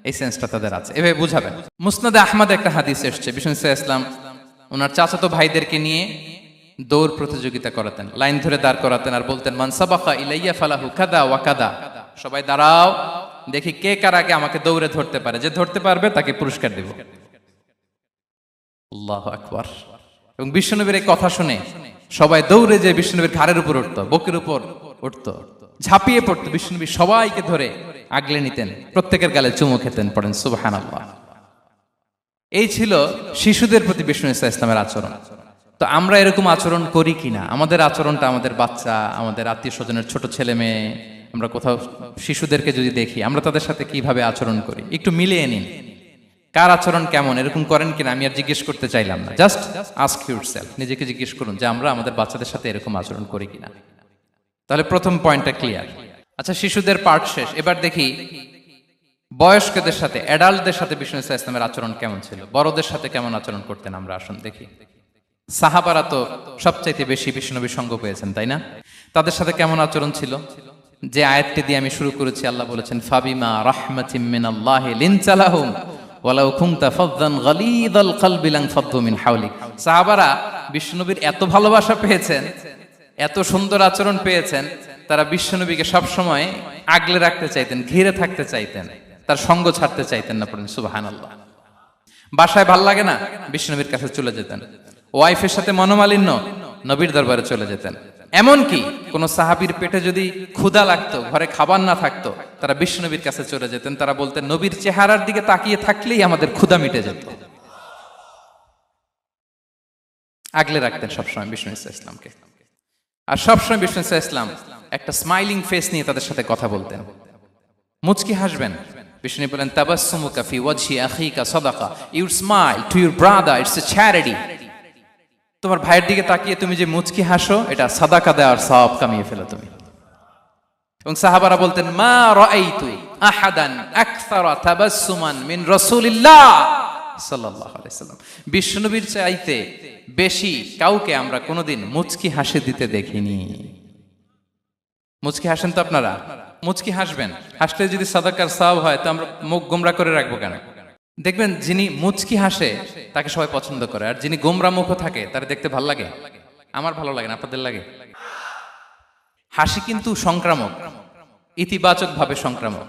এই সেন্সটা তাদের আছে, এভাবে বুঝাবেন। মুসনাদে আহমদ একটা হাদিস এসেছে, বিষ্ণু ইসলাম ওনার চাচাতো ভাইদেরকে নিয়ে দৌড় প্রতিযোগিতা করাতেন, লাইন ধরে দাঁড় করাতেন, আর বলতেন, মান সাবাকা ইলাইয়া ফালাহু কাদা ওয়া কাদা, সবাই দাঁড়াও, দেখি কে কার আগে আমাকে দৌড়ে ধরতে পারে, যে ধরতে পারবে তাকে পুরস্কার দেব। আল্লাহু আকবার। এবং বিশ্বনবীর এই কথা শুনে সবাই দৌড়ে যে বিশ্বনবীর ঘাড়ের উপর উঠতো, বুকের উপর উঠতো, ঝাঁপিয়ে পড়তো, বিশ্বনবী সবাইকে ধরে আগলে নিতেন, প্রত্যেকের গালে চুমু খেতেন। পড়েন সুবহানাল্লাহ। এই ছিল শিশুদের প্রতি বিষ্ণু ইসলামের আচরণ। তো আমরা এরকম আচরণ করি কিনা? আমাদের আচরণটা আমাদের বাচ্চা, আমাদের আত্মীয় স্বজনের ছোট ছেলে মেয়ে, আমরা কোথাও শিশুদেরকে যদি দেখি, আমরা তাদের সাথে কিভাবে আচরণ করি একটু মিলিয়ে নিন। কার আচরণ কেমন, এরকম করেন কিনা আমি আর জিজ্ঞেস করতে চাইলাম না, জাস্ট আস্ক ইউরসেলফ, নিজেকে জিজ্ঞেস করুন যে আমরা আমাদের বাচ্চাদের সাথে এরকম আচরণ করি কিনা। তাহলে প্রথম পয়েন্টটা ক্লিয়ার। আচ্ছা, শিশুদের পার্ট শেষ, এবার দেখি বয়স্কদের সাথে, অ্যাডাল্টদের সাথে বিষ্ণু ইসলামের আচরণ কেমন ছিল, বড়দের সাথে কেমন আচরণ করতেন আমরা। আসুন দেখি। সাহাবারা তো সবচাইতে বেশি বিশ্বনবীর সঙ্গ পেয়েছেন, তাই না? তাদের সাথে কেমন আচরণ ছিল? যে আয়াতটি দিয়ে আমি শুরু করেছি, আল্লাহ বলেছেন, ফাবিমা রাহমাতিম মিনাল্লাহি লিনতা লাহুম ওয়ালাউ কুনতা ফাযযান গালিযাল কলবি লানফাদ্দু মিন হাওলিক। সাহাবারা বিশ্বনবীর এত ভালোবাসা পেয়েছেন, এত সুন্দর আচরণ পেয়েছেন, তারা বিশ্বনবীকে সবসময় আগলে রাখতে চাইতেন, ঘিরে থাকতে চাইতেন, তার সঙ্গ ছাড়তে চাইতেন না। পড়েন সুবহানাল্লাহ। বাসায় ভাল লাগে না, বিশ্বনবীর কাছে চলে যেতেন। ওয়াইফের সাথে মনোমালিন্য, নবীর দরবারে চলে যেতেন। এমনকি কোন সাহাবীর পেটে যদি ক্ষুধা লাগতো, ঘরে খাবার না থাকতো, তারা বিশ্বনবীর কাছে চলে যেতেন। তারা বলতেন, নবীর চেহারার দিকে তাকিয়ে থাকলেই আমাদের ক্ষুধা মিটে যেত। আগলে রাখতেন সবসময় বিষ্ণু ইসলামকে। আর সবসময় বিষ্ণু ইসলাম একটা স্মাইলিং ফেস নিয়ে তাদের সাথে কথা বলতেন, মুচকি হাসবেন। বিষ্ণু বলেন, তাবাসসুমুকা ফি ওয়াজহি আখিকা সাদাকা, you smile to your brother, it's a charity. তোমার ভাইয়ের দিকে তাকিয়ে তুমি যে মুচকি হাসো, এটা সাদাকা দেওয়ার সওয়াব কামিয়ে ফেলো তুমি। এবং সাহাবারা বলতেন, মা রাআইতু আহাদান আকসারা তাবাসসুমান মিন রাসূলিল্লাহ সাল্লাল্লাহু আলাইহি সাল্লাম। বিশ্বনবীর চাইতে বেশি কাউকে আমরা কোনোদিন মুচকি হাসি দিতে দেখিনি। মুচকি হাসেন তো আপনারা? মুচকি হাসবেন, হাসলে যদি সাদাকার সওয়াব হয়, তো আমরা মুখ গোমরা করে রাখবো কেন? দেখবেন, যিনি মুচকি হাসে তাকে সবাই পছন্দ করে, আর যিনি গোমরা মুখ থাকে তার দেখতে ভালো লাগে। আমার ভালো লাগে না, আপনাদের লাগে? হাসি কিন্তু সংক্রামক, ইতিবাচক ভাবে সংক্রামক।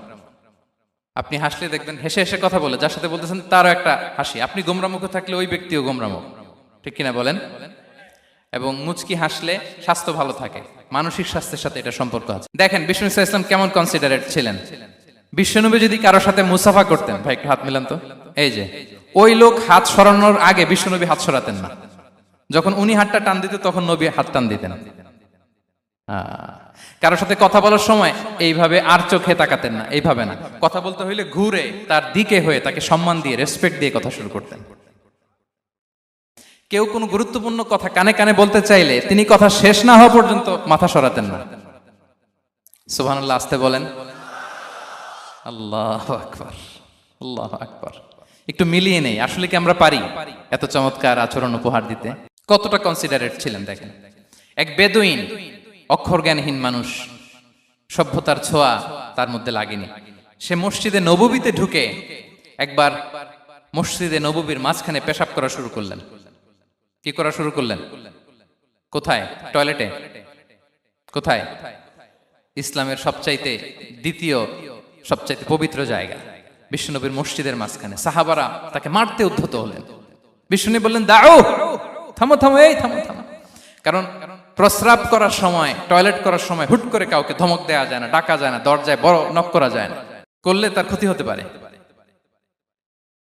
আপনি হাসলে দেখবেন হেসে হেসে কথা বলে, যার সাথে বলতেছেন তারও একটা হাসি। আপনি গোমরা মুখ থাকলে ওই ব্যক্তিও গোমরা মুখ, ঠিক কিনা বলেন? এবং মুচকি হাসলে স্বাস্থ্য ভালো থাকে, মানসিক স্বাস্থ্যের সাথে এটা সম্পর্ক আছে। দেখেন বিষ্ণু সাল্লাল্লাহু আলাইহি ওয়াসাল্লাম কেমন কনসিডারেট ছিলেন। বিশ্বনবী যদি কারোর সাথে মুসাফা করতেন, ভাই একটু হাত মিলান তো, এই যে ওই লোক হাত সরানোর আগে বিশ্বনবী হাত সরাতেন না, যখন উনি হাতটা টান দিতেন তখন নবী হাত টান দিতেন। কারোর সাথে কথা বলার সময় এইভাবে আর চোখে তাকাতেন না, এইভাবে না, কথা বলতে হইলে ঘুরে তার দিকে হয়ে তাকে সম্মান দিয়ে রেসপেক্ট দিয়ে কথা শুরু করতেন। কেউ কোনো গুরুত্বপূর্ণ কথা কানে কানে বলতে চাইলে তিনি কথা শেষ না হওয়া পর্যন্ত মাথা সরাতেন না। সুবহানাল্লাহ, আসতে বলেন আল্লাহু আকবার, আল্লাহু আকবার। একটু মিলিয়ে নেই, আসলে কি আমরা পারি এত চমৎকার আচরণ উপহার দিতে? কতটা কনসিডারেট ছিলেন দেখেন। এক বেদুইন, অক্ষর জ্ঞানহীন মানুষ, সভ্যতার ছোঁয়া তার মধ্যে লাগেনি। সে মসজিদে নববীতে ঢুকে একবার মসজিদে নববীর মাঝখানে পেশাব করা শুরু করলেন। কি করা শুরু করলেন? কোথায়? টয়লেটে? কোথায়? ইসলামের সবচাইতে দ্বিতীয় সবচাইতে পবিত্র জায়গা বিশ্বনবীর মসজিদের মাঝখানে। সাহাবারা তাকে মারতে উদ্ধত হলেন। বিশ্বনবী বললেন, দাও, থামো থামো, এই থামো থামো। কারণ প্রস্রাব করার সময়, টয়লেট করার সময় হুট করে কাউকে ধমক দেওয়া যায় না, ডাকা যায় না, দরজায় বড় নক করা যায় না, করলে তার ক্ষতি হতে পারে,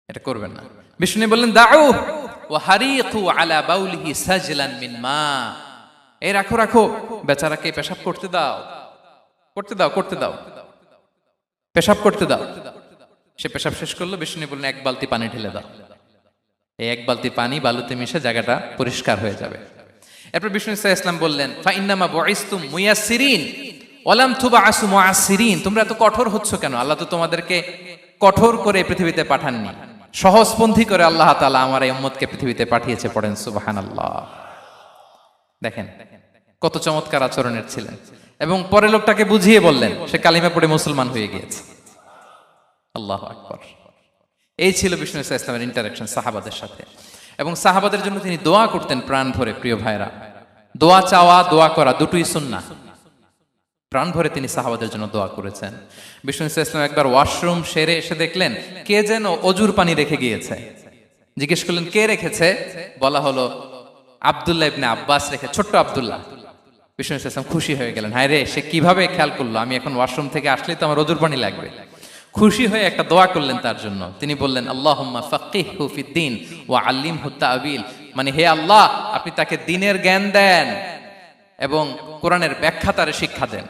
এটা করবেন না। বিশ্বনবী বললেন, দাও ওয়া হারিকু আলা বাউলিহি সাজলান মিন মা, এই রাখো রাখো, বেচারাকে পেশাব করতে দাও, করতে দাও, করতে দাও, পেশাব করতে দাও। সে পেশাব শেষ করলো। বিষ্ণু বললেন, এক বালতি পানি ঢেলে দাও। এই এক বালতি পানি বালুতে মিশে জায়গাটা পরিষ্কার হয়ে যাবে। এরপর বিষ্ণু ইসলাম বললেন, ফা ইন্নামা বুইসতুম মুয়াসসিরিন ওয়া লাম তুবআসু মুআসসিরিন, তোমরা এত কঠোর হচ্ছ কেন? আল্লাহ তো তোমাদেরকে কঠোর করে পৃথিবীতে পাঠাননি, সহজপন্থী করে আল্লাহ তাআলা আমার এই উম্মতকে পৃথিবীতে পাঠিয়েছে। পড়েন সুবহানাল্লাহ। দেখেন কত চমৎকার আচরণের ছিলেন। এবং পরে লোকটাকে বুঝিয়ে বললেন, সে কালিমা পড়ে মুসলমান হয়ে গিয়েছে। আল্লাহু আকবার। এই ছিল বিষ্ণু ইসলামের ইন্টারাকশন সাহাবাদের সাথে। এবং সাহাবাদের জন্য তিনি দোয়া করতেন প্রাণ ভরে। প্রিয় ভাইরা, দোয়া চাওয়া, দোয়া করা দুটোই সুন্নাহ। প্রাণ ভরে তিনি সাহাবাদের জন্য দোয়া করেছেন। বিষ্ণু ইসলাম একবার ওয়াশরুম সেরে এসে দেখলেন কে যেন অজুর পানি রেখে গিয়েছে। জিজ্ঞেস করলেন, কে রেখেছে? বলা হলো, আব্দুল্লাহ ইবনে আব্বাস রেখে, ছোট্ট আব্দুল্লাহ। বিষ্ণু ইসলাম খুশি হয়ে গেলেন, হায় রে, সে কিভাবে খেয়াল করলো, আমি এখন ওয়াশরুম থেকে আসলেই তো আমার অজুর পানি লাগবে। খুশি হয়ে একটা দোয়া করলেন তার জন্য। তিনি বললেন, আল্লাহুম্মা ফাক্কিহহু ফিদ্দীন ওয়া আল্লিমহু তা'ওয়িল, মানে হে আল্লাহ, আপনি তাকে দ্বীনের জ্ঞান দেন এবং কোরআনের ব্যাখ্যা তারে শিক্ষা দেন।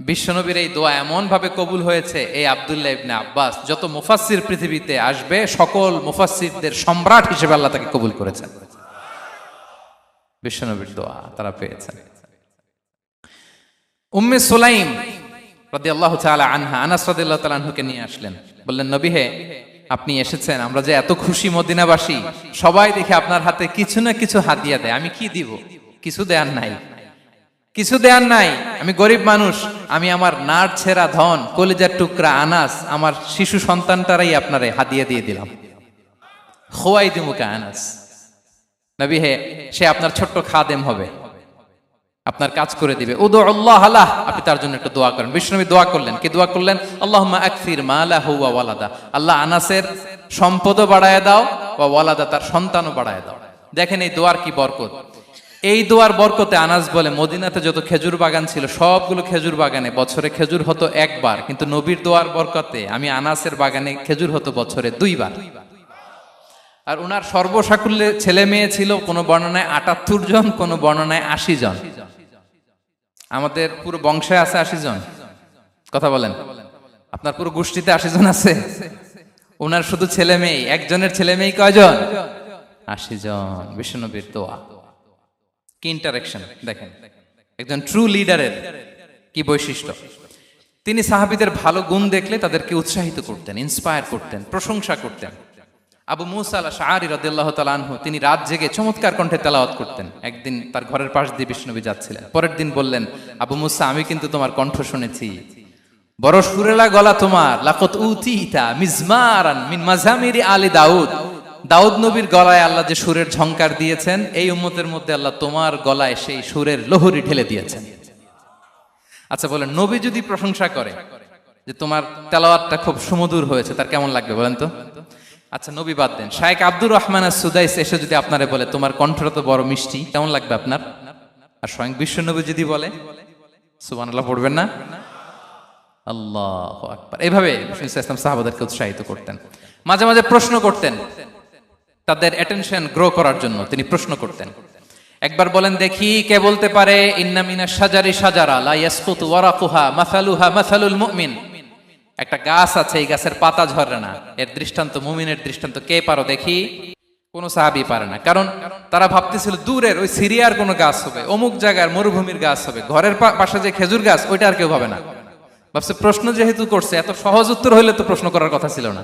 বিশ্বনবীর এই দোয়া এমন ভাবে কবুল হয়েছে, এই আব্দুল্লাহ ইবনে আব্বাস যত মুফাসসির পৃথিবীতে আসবে সকল মুফাসসিরদের সম্রাট হিসেবে আল্লাহ তাকে কবুল করেছেন। বিশ্বনবীর দোয়া তারা পেয়েছেন। উম্মে সুলাইম রাদিয়াল্লাহু তাআলা আনহা, আনাস রাদিয়াল্লাহু তাআলা আনহুকে নিয়ে আসলেন। বললেন, নবী হে, আপনি এসেছেন, আমরা যে এত খুশি মদিনাবাসী, সবাই দেখে আপনার হাতে কিছু না কিছু হাদিয়া দেয়, আমি কি দিব? কিছু দেয়ার নাই, কিছু দেয়ার নাই, আমি গরিব মানুষ, আমি আমার নাড় ছেঁড়া ধন, কলিজার টুকরা আনাস, আমার শিশু সন্তানটারাই আপনারে হাদিয়া দিয়ে দিলাম। খুয়াইদিমুকা আনাস, নবী হে, সে আপনার ছোট্ট খাদেম হবে, আপনার কাজ করে দিবে। উদু আল্লাহ আলাহ, আপনি তার জন্য একটু দোয়া করেন। বিষ্ণুনবী দোয়া করলেন। কি দোয়া করলেন? আল্লাহুম্মা আকসির মালাহু ওয়া ওয়ালাদা, আল্লাহ আনাসের সম্পদও বাড়ায় দাও, ওয়া ওয়ালাদা, তার সন্তানও বাড়ায় দাও। দেখেন এই দোয়ার কি বরকত। এই দোয়ার বরকতে আনাস বলে, মদিনাতে যত খেজুর বাগান ছিল সবগুলো খেজুর বাগানে বছরে খেজুর হতো একবার, কিন্তু নবীর দোয়ার বরকতে আমি আনাসের বাগানে খেজুর হতো বছরে 2 বার। আর উনার সর্বসাকুল্যে ছেলে মেয়ে ছিল, কোন বর্ণনায় 78 জন, কোন বর্ণনায় 80 জন। আমাদের পুরো বংশে আছে 80 জন। কথা বলেন, আপনার পুরো গোষ্ঠীতে 80 জন আছে? উনার শুধু ছেলে মেয়ে, একজনের ছেলে মেয়ে কয়জন? 80 জন। বিশ্বনবীর দোয়া কি ইন্টারেকশন দেখেন। একজন ট্রু লিডারের কি বৈশিষ্ট্য। তিনি সাহাবীদের ভালো গুণ দেখলে তাদেরকে উৎসাহিত করতেন, ইন্সপায়ার করতেন, প্রশংসা করতেন। আবু মুসা আল-আশআরী রাদিয়াল্লাহু তাআলা আনহু, তিনি রাত জেগে চমৎকার কণ্ঠে তেলাওয়াত করতেন। একদিন তার ঘরের পাশ দিয়ে বিষ্ণুনবী যাচ্ছিলেন। পরের দিন বললেন, আবু মুসা, আমি কিন্তু তোমার কণ্ঠ শুনেছি, বড় সুরেলা গলা তোমার। লাকাত উতিতা মিজমারান মিন মাজামিরি আলি দাউদ, দাউদ নবীর গলায় আল্লাহ যে সুরের ঝংকার দিয়েছেন, এই উম্মতের মধ্যে আল্লাহ তোমার গলায় সেই সুরের লহরী ঢেলে দিয়েছেন। আচ্ছা বলেন, নবী যদি প্রশংসা করে যে তোমার তেলাওয়াতটা খুব সুমধুর হয়েছে, তার কেমন লাগবে বলেন তো? আচ্ছা নবী বাদ দেন, শায়েখ আব্দুর রহমান সুদাইস এসে যদি আপনারে বলে তোমার কণ্ঠটা তো বড় মিষ্টি, কেমন লাগবে আপনার? আর স্বয়ং বিশ্ব নবী যদি বলে, সুবহানাল্লাহ পড়বেন না? আল্লাহু আকবার। এইভাবে রাসূল সাল্লাল্লাহু আলাইহি ওয়াসাল্লাম সাহাবাদেরকে উৎসাহিত করতেন। মাঝে মাঝে প্রশ্ন করতেন, তাদের অ্যাটেনশন গ্রো করার জন্য তিনি প্রশ্ন করতেন। একবার বলেন দেখি, কে বলতে পারে ইন্না মিনাশ শাজারি শাজারা লা ইয়াসকুতু ওয়ারাকুহা মাসালুহা মাসালুল মুমিন, একটা গাছ আছে, এই গাছের পাতা ঝরে না, এর দৃষ্টান্ত মুমিনের দৃষ্টান্ত। কে পারো দেখি? কোন সাহাবী পারে না, কারণ তারা ভাবতেছিল দূরের ওই সিরিয়ার কোন গাছ হবে, অমুক জায়গার মরুভূমির গাছ হবে, ঘরের পাশে যে খেজুর গাছ ওইটা আর কেউ ভাবে না। ভাবছে প্রশ্ন যেহেতু করছে, এত সহজ উত্তর হইলে তো প্রশ্ন করার কথা ছিল না।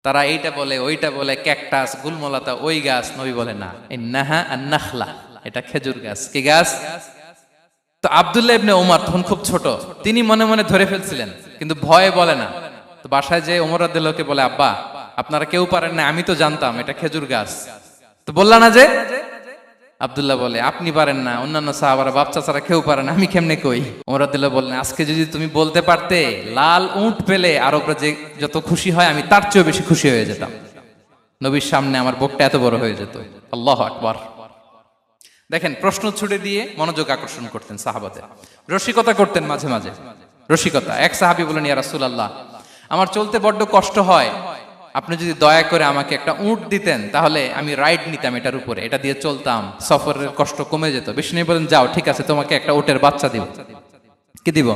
তারা এইটা বলে ওইটা বলে, ক্যাকটাস গুলমলাতা ওই গাছ। নবী বলে না, ইন্নাহা আন-নাখলা, এটা খেজুর গাছ। কি গাছ? তো আব্দুল্লাহ ইবনে ওমর তখন খুব ছোট, তিনি মনে মনে ধরে ফেলছিলেন, কিন্তু ভয়ে বলে না। তো বাসায় যে ওমর রাদিয়াল্লাহু বলে, আব্বা আপনারা কেউ পারেন না, আমি তো জানতাম এটা খেজুর গাছ, তো বললা না যে? আব্দুল্লাহ বলে, আপনি পারেন না, অন্যান্য সাহাবারা বাপ চাচারা কেউ পারে না, আমি কেমনে কই? ওমর রাদিয়াল্লাহু বললেন, আজকে যদি তুমি বলতে পারতে লাল উট পেলে আরবরা যে যত খুশি হয় আমি তার চেয়েও বেশি খুশি হয়ে যেতাম। নবীর সামনে আমার বুকটা এত বড় হয়ে যেত। আল্লাহু আকবার। দেখেন, প্রশ্ন ছুড়ে দিয়ে মনোযোগ আকর্ষণ করতেন সাহাবাদের। রসিকতা করতেন মাঝে মাঝে, রসিকতা। এক সাহাবী বলেন, ইয়া রাসূলুল্লাহ, আমার চলতে বড্ড কষ্ট হয়, আপনি যদি দয়া করে আমাকে একটা উট দিতেন তাহলে আমি রাইড নিতাম এটার উপরে, এটা দিয়ে চলতাম, সফরের কষ্ট কমে যেত। বিষ্ণু বলেন, যাও ঠিক আছে, তোমাকে একটা উটের বাচ্চা দিব। কি দিব?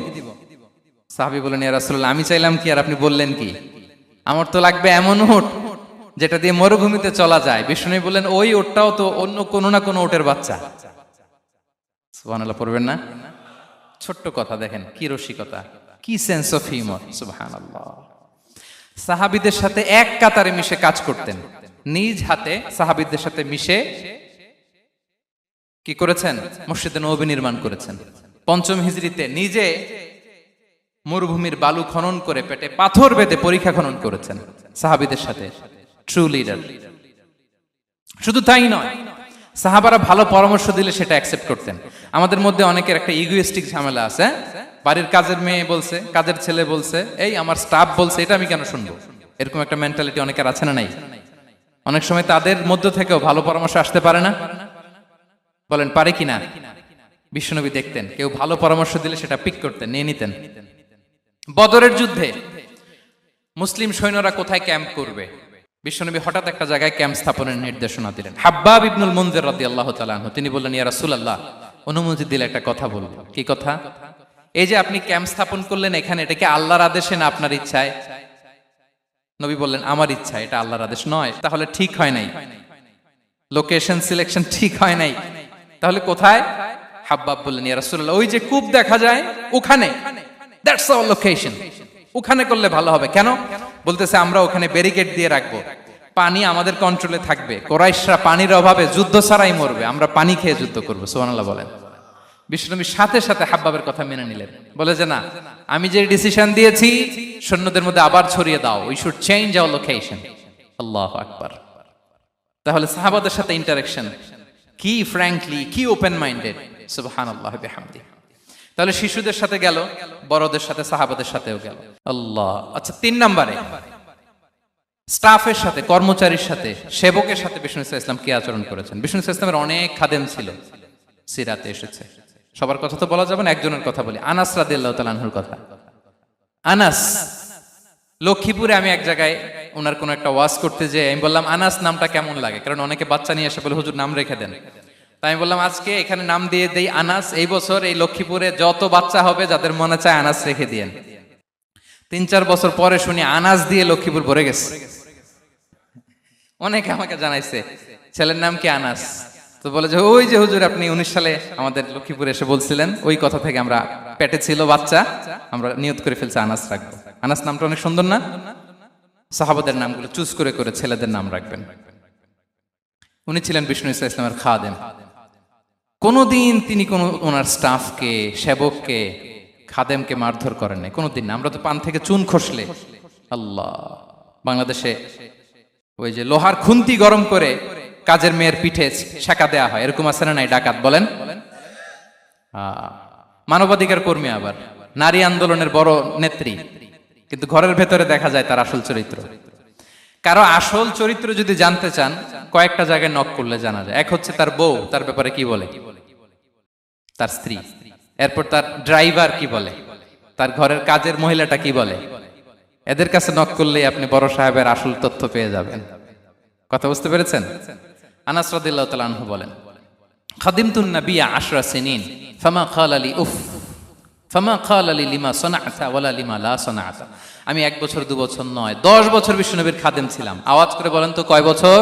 সাহাবী বলেন, ইয়া রাসূলুল্লাহ, আমি চাইলাম কি আর আপনি বললেন কি? আমার তো লাগবে এমন উট যেটা দিয়ে মরুভূমিতে চলা যায়। বিষ্ণু বললেন, ওই উটটাও তো অন্য কোনো না কোনো উটের বাচ্চা। সুবহানাল্লাহ পড়বেন না? ছোট্ট কথা, দেখেন কি রসিকতা, কি সেন্স অফ হিউমার। সুবহানাল্লাহ। সাহাবীদের সাথে এক কাতারে মিশে কাজ করতেন, নিজ হাতে সাহাবীদের সাথে মিশে কি করেছেন? মসজিদে নববী নির্মাণ করেছেন। পঞ্চম হিজরিতে নিজে মরুভূমির বালু খনন করে পেটে পাথর বেঁধে পরীক্ষা খনন করেছেন সাহাবীদের সাথে। True leader. শুধু তাই নয়, সাহাবারা ভালো পরামর্শ দিলে সেটা অ্যাকসেপ্ট করতেন। আমাদের মধ্যে অনেকের একটা ইগোইস্টিক ঝামেলা আছে, বাড়ির কাজের মেয়ে বলছে, কাজের ছেলে বলছে, এই আমার স্টাফ বলছে, এটা আমি কেন শুনবো? এরকম একটা মেন্টালিটি অনেকের আছে না নাই? অনেক সময় তাদের মধ্য থেকেও ভালো পরামর্শ আসতে পারে না? বলেন পারে কিনা? বিশ্বনবী দেখতেন কেউ ভালো পরামর্শ দিলে সেটা পিক করতেন, নিয়ে নিতেন। বদরের যুদ্ধে মুসলিম সৈন্যরা কোথায় ক্যাম্প করবে, বিশ্বনবী হঠাৎ একটা জায়গায় ক্যাম্প স্থাপনের নির্দেশনা দিলেন। হাব্বাব ইবনুল মুনজির রাদিয়াল্লাহু তাআলা আনহু, তিনি বললেন, ইয়া রাসূলুল্লাহ, অনুমতি দিলে একটা কথা বলবো। কি কথা? এই যে আপনি ক্যাম্প স্থাপন করলেন এখানে, এটা কি আল্লাহর আদেশে না আপনার ইচ্ছায়? নবী বললেন, আমার ইচ্ছা, এটা আল্লাহর আদেশ নয়। তাহলে ঠিক হয় নাই, লোকেশন সিলেকশন ঠিক হয় নাই। তাহলে কোথায়? হাব্বাব বললেন, ইয়া রাসূলুল্লাহ, ওই যে কূপ দেখা যায় ওখানে, দ্যাটস আওয়ার লোকেশন, ওখানে করলে ভালো হবে। কেন? বলতেছে, আমরা ওখানে ব্যারিকেড দিয়ে রাখবো, পানি আমাদের কন্ট্রোলে থাকবে, কুরাইশরা পানির অভাবে যুদ্ধ ছাড়াই মরবে, আমরা পানি খেয়ে যুদ্ধ করবো। সুবহানাল্লাহ বলেন। বিশ্বনবী সাথে সাথে হাব্বাবের কথা মেনে নিলেন, বলে যে না, আমি যে ডিসিশন দিয়েছি সৈন্যদের মধ্যে আবার ছড়িয়ে দাও, we should change our location. আল্লাহু আকবার। তাহলে সাহাবাদের সাথে ইন্টারেকশন কি ফ্র্যাঙ্কলি, কি ওপেন মাইন্ডেড। সুবহানাল্লাহ বিহামদি। তাহলে শিশুদের সাথে গেল, বড়দের সাথে, সাহাবাদের সাথেও গেল। আল্লাহ। আচ্ছা, 3 নম্বরে স্টাফের সাথে, কর্মচারীর সাথে, সেবকের সাথে বিষ্ণু ইসলাম কি আচরণ করেছেন? বিষ্ণু ইসলামের অনেক খাদেম ছিল, সিরাতে এসেছে। সবার কথা তো বলা যাবে না, একজনের কথা বলি, আনাস রাদিয়াল্লাহু তাআলা আনহুর কথা। আনাস, লক্ষ্মীপুরে আমি এক জায়গায় ওনার কোন একটা ওয়াজ করতে যেয়ে আমি বললাম, আনাস নামটা কেমন লাগে? কারণ অনেকে বাচ্চা নিয়ে এসে বলে, হুজুর নাম রেখে দেন। তাই আমি বললাম, আজকে এখানে নাম দিয়ে দেই আনাস। এই বছর এই লক্ষ্মীপুরে যত বাচ্চা হবে যাদের মনে চায় আনাস রেখে দিয়েন। 3-4 বছর পরে শুনি আনাস দিয়ে লক্ষ্মীপুর ভরে গেছে। অনেকে আমাকে জানাইছে ছেলের নাম কি আনাস। তো বলে যে, ওই যে হুজুর আপনি 19 সালে আমাদের লক্ষ্মীপুরে এসে বলছিলেন, ওই কথা থেকে আমরা, পেটে ছিল বাচ্চা, আমরা নিয়ত করে ফেলছি আনাস রাখবো। আনাস নামটা অনেক সুন্দর না? সাহাবাদের নামগুলো চুজ করে করে ছেলেদের নাম রাখবেন। উনি ছিলেন বিষ্ণু ইসলামের খাদেম। কোনদিন তিনি কোন ওনার স্টাফকে, সেবককে, খাদেমকে মারধর করেন নাই, কোনদিন না। আমরা তো পান থেকে চুন খসলে, আল্লাহ, বাংলাদেশে ওই যে লোহার খুন্তি গরম করে কাজের মেয়ের পিঠে শেখা দেয়া হয়, এরকম আছে না নাই? ডাকাত বলেন। মানবাধিকার কর্মী, আবার নারী আন্দোলনের বড় নেত্রী, কিন্তু ঘরের ভেতরে দেখা যায় তার আসল চরিত্র। কারো আসল চরিত্র যদি জানতে চান কয়েকটা জায়গায় নক করলে জানা যায়। এক হচ্ছে তার বউ, তার ব্যাপারে কি বলে, তার স্ত্রী। এরপর তার ড্রাইভার কি বলে, তার ঘরের কাজের মহিলাটা কি বলে। এদের কাছে নক করলেই আপনি বড় সাহেবের আসল তথ্য পেয়ে যাবেন। কথা বুঝতে পেরেছেন? আনাস রাদিয়াল্লাহু তাআলা আনহু বলেন, খাদিমতুন নাবিয়্যা 10 সিনিন ফামা ক্বালা লি উফ ফামা ক্বালা লি লিমা সানা'তা ওয়ালা লিমা লা সানা'তা। আমি 1 বছর 2 বছর নয়, 10 বছর বিশ্বনবীর খাদেম ছিলাম। আওয়াজ করে বলেন তো কয় বছর?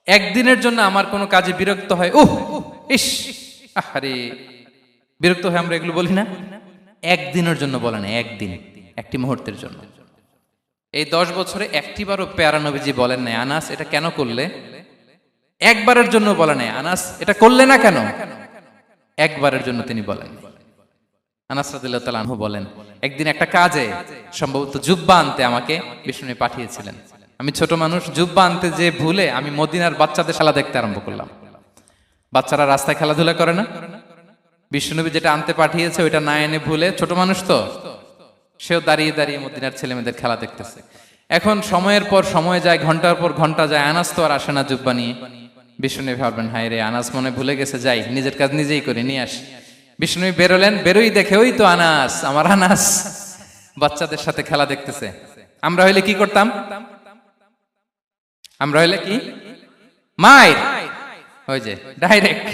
একদিনের জন্য আমার কোনো কাজে বিরক্ত হয়, ইস, আরে বিরক্ত হয়, আমরা এগুলো বলি না? একদিনের জন্য বলে না, একদিন, একটি মুহূর্তের জন্য। এই 10 বছরে একটিবারও প্যারা নবীজি বলেন নাই, আনাস এটা কেন করলে? একবারের জন্য বলে নাই, আনাস এটা করলে না কেন? একবারের জন্য তিনি বলেন। আনাস রাদিয়াল্লাহু তাআলা আনহু বলেন, একদিন একটা কাজে সম্ভবত জুব্বা আনতে আমাকে বিষ্ণু পাঠিয়েছিলেন। আমি ছোট মানুষ, জুব্বা আনতে যে ভুলে আমি মদিনার বাচ্চাদের খেলা দেখতে আরম্ভ করলাম। বাচ্চারা রাস্তায় খেলাধুলা করে না? বিষ্ণুনবী যেটা আনতে পাঠিয়েছে ওইটা না এনে ভুলে, ছোট মানুষ তো, সেও দাঁড়িয়ে দাঁড়িয়ে মদিনার ছেলেমেয়েদের খেলা দেখতেছে। এখন সময়ের পর সময় যায়, ঘন্টার পর ঘন্টা যায়, আনাস তো আর আসে না জুব্বা নিয়ে। বিষ্ণুনবী ভাবলেন, হায় রে, আনাস মনে ভুলে গেছে, যাই নিজের কাজ নিজেই করে নিয়ে আসি। বিষ্ণুনবী বেরোলেন, বেরোই দেখে ওই তো আনাস, আমার আনাস বাচ্চাদের সাথে খেলা দেখতেছে। আমরা হইলে কি করতাম? আমরা হইলে কি? মাইর, ওই যে ডাইরেক্ট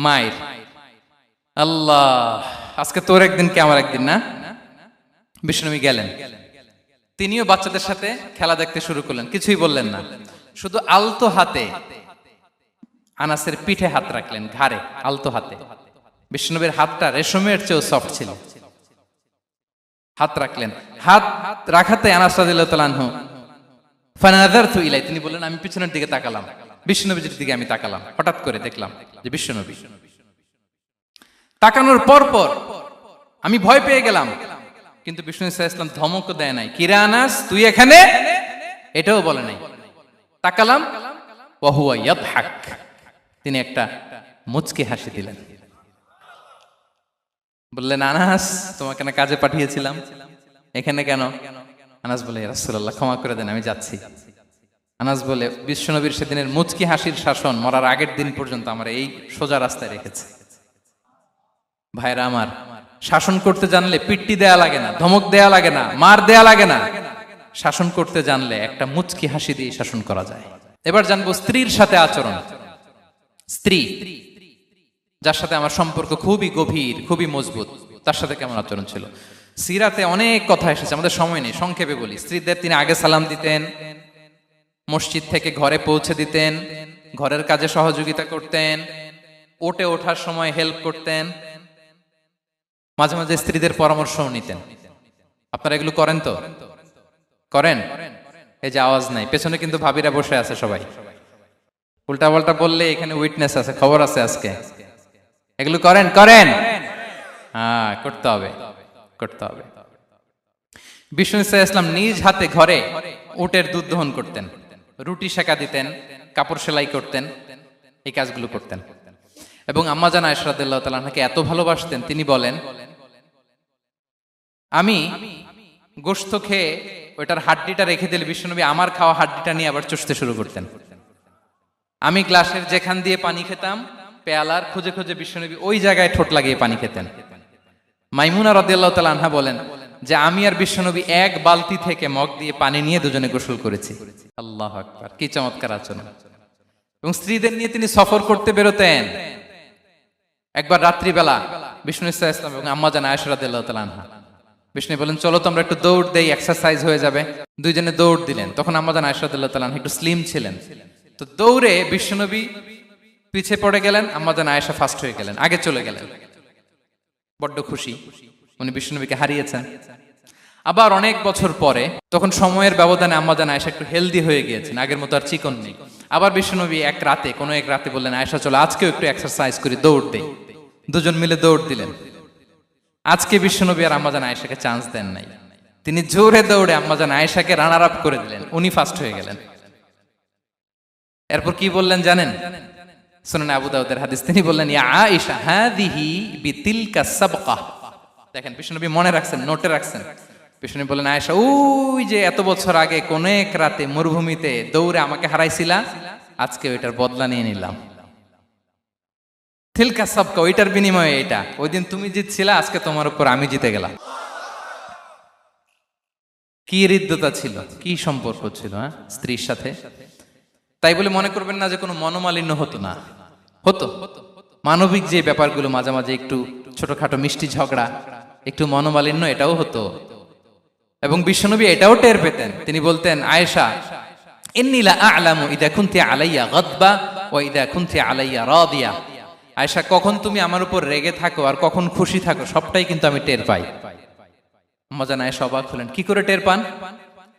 মাইর। আল্লাহ, আজকে তোর একদিন কে আমার একদিন না। বিষ্ণুনবী গেলেন, তিনিও বাচ্চাদের সাথে খেলা দেখতে শুরু করলেন, কিছুই বললেন না, শুধু আলতো হাতে আনাসের পিঠে হাত রাখলেন, ঘাড়ে আলতো হাতে। বিষ্ণুনবীর হাতটা রেশমের চেয়েও সফট ছিল। হাত রাখলেন, হাত রাখাতে আনাস রাদিয়াল্লাহু তাআলা আনহু ফানাযারতু ইলাই, তিনি বললেন আমি পিছনের দিকে তাকালাম, বিষ্ণুনবীর দিকে আমি তাকালাম। হঠাৎ করে দেখলাম যে বিষ্ণুনবী। তাকানোর পর পর আমি ভয় পেয়ে গেলাম, কিন্তু বিষ্ণু সাল্লাল্লাহু আলাইহি ওয়াসাল্লাম ধমকও দেয় নাই, কিরে আনাস তুই এখানে, এটাও বলে নাই। তাকালাম, ওয়া হুয়া ইয়াদহাক, তিনি একটা মুচকি হাসি দিলেন। বললেন, আনাস তোমাকে না কাজে পাঠিয়েছিলাম, এখানে কেন? আনাস বলে, ইয়া রাসূলুল্লাহ ক্ষমা করে দেন, আমি যাচ্ছি। আনাস বলে, বিশ্বনবীর সেদিনের মুচকি হাসির শাসন মরার আগের দিন পর্যন্ত আমার এই সোজা রাস্তায় রেখেছে। ভাইরা আমার, শাসন করতে জানলে পিট্টি দেয়া লাগে না, ধমক দেয়া লাগে না, মার দেয়া লাগে না। শাসন করতে জানলে একটা মুচকি হাসি দিয়ে শাসন করা যায়। এবার জানবো স্ত্রীর সাথে আচরণ। স্ত্রী, যার সাথে আমার সম্পর্ক খুবই গভীর, খুবই মজবুত, তার সাথে কেমন আচরণ ছিল? সিরাতে অনেক কথা এসেছে, আমাদের সময় নেই, সংক্ষেপে বলি। স্ত্রীদের তিনি আগে সালাম দিতেন, মসজিদ থেকে ঘরে পৌঁছে দিতেন, ঘরের কাজে সহযোগিতা করতেন, ওঠে ওঠার সময় হেল্প করতেন, মাঝে মাঝে স্ত্রীদের পরামর্শও নিতেন। আপনারা এগুলো করেন তো? করেন? এই যে আওয়াজ নাই, পেছনে কিন্তু ভাবিরা বসে আছে সবাই। উল্টা পাল্টা বললে এখানে উইটনেস আছে, খবর আছে আজকে। এগুলো করেন? করেন? হ্যাঁ, করতে হবে, করতে হবে। বিষ্ণু সাল্লাল্লাহু আলাইহি ওয়াসাল্লাম নিজ হাতে ঘরে উটের দুধ দহন করতেন, রুটি সেকা দিতেন, কাপড় সেলাই করতেন, এই কাজগুলো করতেন। এবং আম্মা জান আয়েশা রাদিয়াল্লাহু তাআলা আনহাকে এত ভালোবাসতেন, তিনি বলেন, আমি গোশত খেয়ে ওইটার হাড্ডিটা রেখে দিলে বিশ্বনবী আমার খাওয়া হাড্ডিটা নিয়ে আবার চুষতে শুরু করতেন। আমি গ্লাসের যেখান দিয়ে পানি খেতাম, পেয়ালার খুঁজে খুঁজে বিশ্বনবী ওই জায়গায় ঠোঁট লাগিয়ে পানি খেতেন। মাইমুনা রাদিয়াল্লাহু তাআলা আনহা বলেন যে আমি আর বিশ্বনবী এক বালতি থেকে মগ দিয়ে পানি নিয়ে দুজনে গোসল করেছি। আল্লাহু আকবার, কি চমৎকার আচরণ। এবং স্ত্রীদের নিয়ে তিনি সফর করতে বেরোতেন। একবার রাত্রিবেলা বিষ্ণু সাল্লাল্লাহু আলাইহি ওয়াসাল্লাম এবং আম্মা জান আয়েশা রাদিয়াল্লাহু তাআলা আনহা, বিষ্ণু বলেন চলো তো আমরা একটু দৌড় দেই, এক্সারসাইজ হয়ে যাবে। দুইজনে দৌড় দিলেন। তখন আম্মা জান আয়েশা রাদিয়াল্লাহু তাআলা আনহা একটু স্লিম ছিলেন, তো দৌড়ে বিশ্বনবী পিছে পড়ে গেলেন, আম্মা জান আয়েশা ফার্স্ট হয়ে গেলেন, আগে চলে গেলেন। বড্ড খুশি, উনি বিশ্বনবীকে হারিয়েছেন। আবার অনেক বছর পরে, তখন সময়ের ব্যবধানে আম্মা জান আয়েশা একটু হেলদি হয়ে গিয়েছেন, আগের মতো আর চিকন নেই। আবার বিশ্বনবী কোনো এক রাতে বললেন, আয়েশা চলো আজকেও একটু এক্সারসাইজ করি, দৌড় দেই। দুজন মিলে দৌড় দিলেন। আজকে বিশ্বনবী আর আম্মা জান আয়েশাকে চান্স দেন নাই, তিনি জোরে দৌড়ে আম্মা জান আয়েশাকে রানার আপ করে দিলেন, উনি ফার্স্ট হয়ে গেলেন। এরপর কি বললেন জানেন? সুনানে আবু দাউদের হাদিস, তিনি বললেন, ইয়া আয়েশা হাদিহি বিতিলকা সাবকা। দেখেন বিশ্বনবী মনে রাখছেন, নোটে রাখছেন, বিষ্ণু বলেন, আয়েশা, ওই যে এত বছর আগে কোন এক রাতে মরুভূমিতে দৌড়ে আমাকে হারাইছিলা, আজকে ওইটার বদলা নিয়ে নিলাম। থিলকা সাবকা, ওইটার বিনিময়ে এটা। ওই দিন তুমি জিতছিলা, আজকে তোমার উপর আমি জিতে গেলাম। কি হৃদ্যতা ছিল, কি সম্পর্ক ছিল স্ত্রীর সাথে। তাই বলে মনে করবেন না যে কোনো মনোমালিন্য হতো না, হতো। মানবিক যে ব্যাপারগুলো, মাঝে মাঝে একটু ছোটখাটো মিষ্টি ঝগড়া, একটু মনোমালিন্য, এটাও হতো। এবং বিশ্বনবী এটাও টের পেতেন। তিনি বলতেন, আয়েশা, ইন্নী লা আ'লামু ইযা কুনতি আলাইয়া গাদবা ওয়া ইযা কুনতি আলাইয়া রাদিয়া। আয়েশা, কখন তুমি আমার উপর রেগে থাকো আর কখন খুশি থাকো, সবটাই কিন্তু আমি টের পাই। আম্মা জান আয়েশা অবাক হলেন, কি করে টের পান?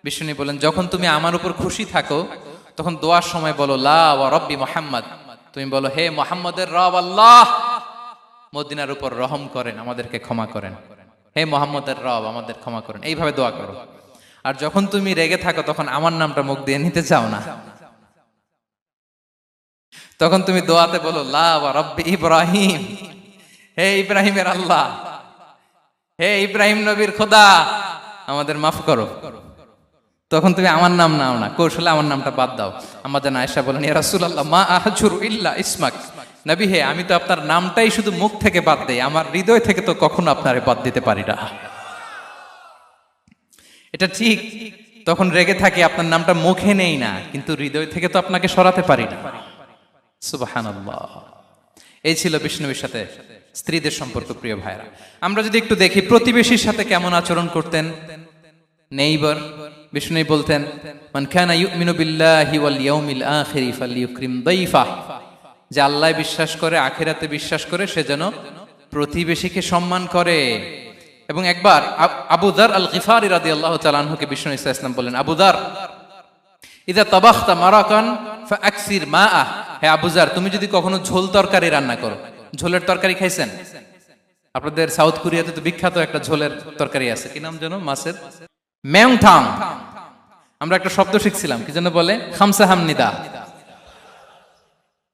বিষ্ণু বলেন, যখন তুমি আমার উপর খুশি থাকো তখন দোয়ার সময় বলো লা ওয়া রাব্বি মুহাম্মদ, তুমি বলো, হে মুহাম্মদের রব আল্লাহ, মদিনার উপর রহম করেন, আমাদেরকে ক্ষমা করেন। হে মুহাম্মদের রব, আমাদের ক্ষমা করেন, এইভাবে দোয়া করো। আর যখন তুমি রেগে থাকো তখন আমার নামটা মুখ দিয়ে নিতে চাও না, তখন তুমি দোয়াতে বলো লা ওয়া রাব্বি ইব্রাহিম, হে ইব্রাহিমের আল্লাহ, হে ইব্রাহিম নবীর খোদা, আমাদের মাফ করো। তখন তুমি আমার নাম নাও না, কৌশলে আমার নামটা বাদ দাও। আমাদের আয়েশা বলেন, ইয়া রাসূলুল্লাহ, মা আহজুরু ইল্লা ইসমাক, নবী হে, আমি তো আপনার নামটাই শুধু মুখ থেকে বাদ দেই, আমার হৃদয় থেকে তো কখনো আপনারে বাদ দিতে পারি না। এটা ঠিক, তখন রেগে থাকি, আপনার নামটা মুখে নেই না, কিন্তু হৃদয় থেকে তো আপনাকে সরাতে পারি না। সুবহানাল্লাহ। এই ছিল বিষ্ণুবীর সাথে স্ত্রীদের সম্পর্ক। প্রিয় ভাইরা, আমরা যদি একটু দেখি প্রতিবেশীর সাথে কেমন আচরণ করতেন নেইবার। বিষ্ণু বলতেন, মান কানা ইউমিনু বিল্লাহি ওয়াল ইয়াউমিল আখিরি ফালইউকরিম দাইফাহ, যে আল্লাহ বিশ্বাস করে, আখিরাতে বিশ্বাস করে, সে যেন প্রতিবেশীকে সম্মান করে। এবং একবার আবু যার আল গিফারি রাদিয়াল্লাহু তাআলা আনহুকে বিষ্ণু ইসা ইসলাম বলেন, আবু যার, ইযা তাবাখতা মারাকান ফাআকসির মাআ, হে আবু যার, তুমি যদি কখনো ঝোল তরকারি রান্না করো, ঝোলের তরকারি খাইছেন? আপনাদের সাউথ কোরিয়াতে তো বিখ্যাত একটা ঝোলের তরকারি আছে, কি নাম যেন, মাছের মেয়ংথাং। আমরা একটা শব্দ শিখছিলাম, কি যেন বলে, খামসা হামনিদা।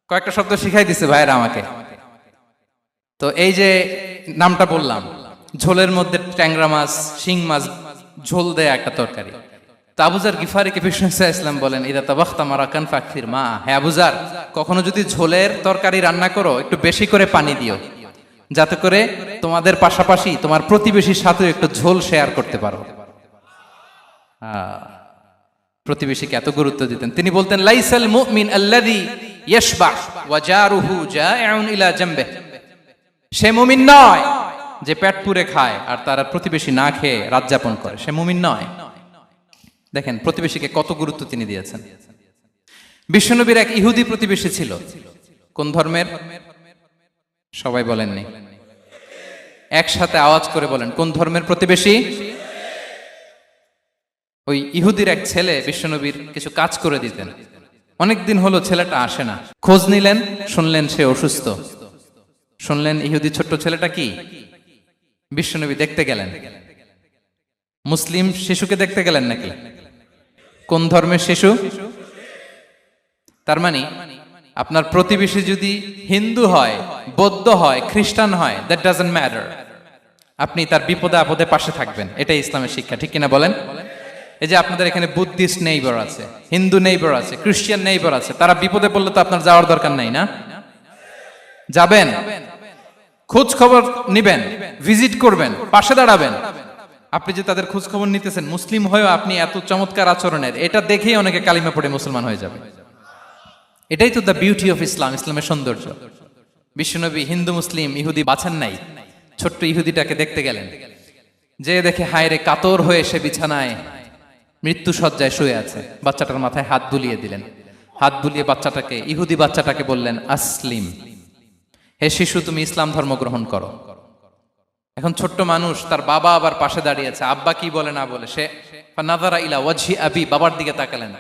কয়েকটা শব্দ শিখাই দিছে ভাইরা আমাকে। তো এই যে নামটা বললাম, ঝোলের মধ্যে ট্যাংরা মাছ, শিং মাছ ঝোল দেয় একটা তরকারি। তো আবু যার গিফারিকে বিষ্ণু ইসলাম বলেন, ইদা তাবাখতা মারাকান ফাকফির মা, হে আবু যার, কখনো যদি ঝোলের তরকারি রান্না করো, একটু বেশি করে পানি দিও, যাতে করে তোমাদের পাশাপাশি তোমার প্রতিবেশীর সাথে একটু ঝোল শেয়ার করতে পারো। প্রতিবেশীকে এত গুরুত্ব দিতেন। তিনি বলতেন, লাইসাল মুমিন আল্লাযী ইয়াশবা ওয়া জারুহু জাইউন ইলা জামবিহি, সে মুমিন নয় যে পেট পুরে খায় আর তার প্রতিবেশী না খেয়ে রাত যাপন করে, সে মুমিন নয়। দেখেন প্রতিবেশীকে কত গুরুত্ব তিনি দিয়েছেন। বিশ্বনবীর এক ইহুদি প্রতিবেশী ছিল। কোন ধর্মের? সবাই বলেননি, একসাথে আওয়াজ করে বলেন, কোন ধর্মের প্রতিবেশী? ওই ইহুদির এক ছেলে বিশ্বনবীর কিছু কাজ করে দিতেন। অনেকদিন হলো ছেলেটা আসে না। খোঁজ নিলেন, শুনলেন সে অসুস্থ। শুনলেন ইহুদি ছোট্ট ছেলেটা কি, বিশ্বনবী দেখতে গেলেন। মুসলিম শিশুকে দেখতে গেলেন নাকি? কোন ধর্মের শিশু? তার মানে আপনার প্রতিবেশী যদি হিন্দু হয়, বৌদ্ধ হয়, খ্রিস্টান হয়, দ্যাট ডাজন্ট ম্যাটার, আপনি তার বিপদে আপদে পাশে থাকবেন। এটাই ইসলামের শিক্ষা, ঠিক কিনা বলেন? এই যে আপনাদের এখানে বুদ্ধিস্ট নেইবার আছে, হিন্দু নেইবার আছে, খ্রিস্টান নেইবার আছে, তারা বিপদে পড়লে তো আপনার যাওয়ার দরকার নাই, না? যাবেন, খোঁজ খবর নিবেন, ভিজিট করবেন, পাশে দাঁড়াবেন। আপনি যে তাদের খোঁজ খবর নিতেছেন, মুসলিম হয়েও আপনি এত চমৎকার আচরণের, এটা দেখেই অনেকে কালিমা পড়ে মুসলমান হয়ে যাবে। এটাই তো দ্য বিউটি অফ ইসলাম, ইসলামের সৌন্দর্য। বিশ্বনবী হিন্দু মুসলিম ইহুদি বাছেন নাই, ছোট্ট ইহুদিটাকে দেখতে গেলেন। যে দেখে হায়রে কাতর হয়ে সে বিছানায় মৃত্যু শয্যায় শুয়ে আছে, বাচ্চাটার মাথায় হাত বুলিয়ে দিলেন। হাত বুলিয়ে বাচ্চাটাকে, ইহুদি বাচ্চাটাকে বললেন, আসলিম, হে শিশু, তুমি ইসলাম ধর্ম গ্রহণ করো। এখন ছোট্ট মানুষ, তার বাবা আবার পাশে দাঁড়িয়ে আছে, আব্বা কি বলে না বলে, সে নাযারা ইলা ওয়াজহি আবি, বাবার দিকে তাকালেন।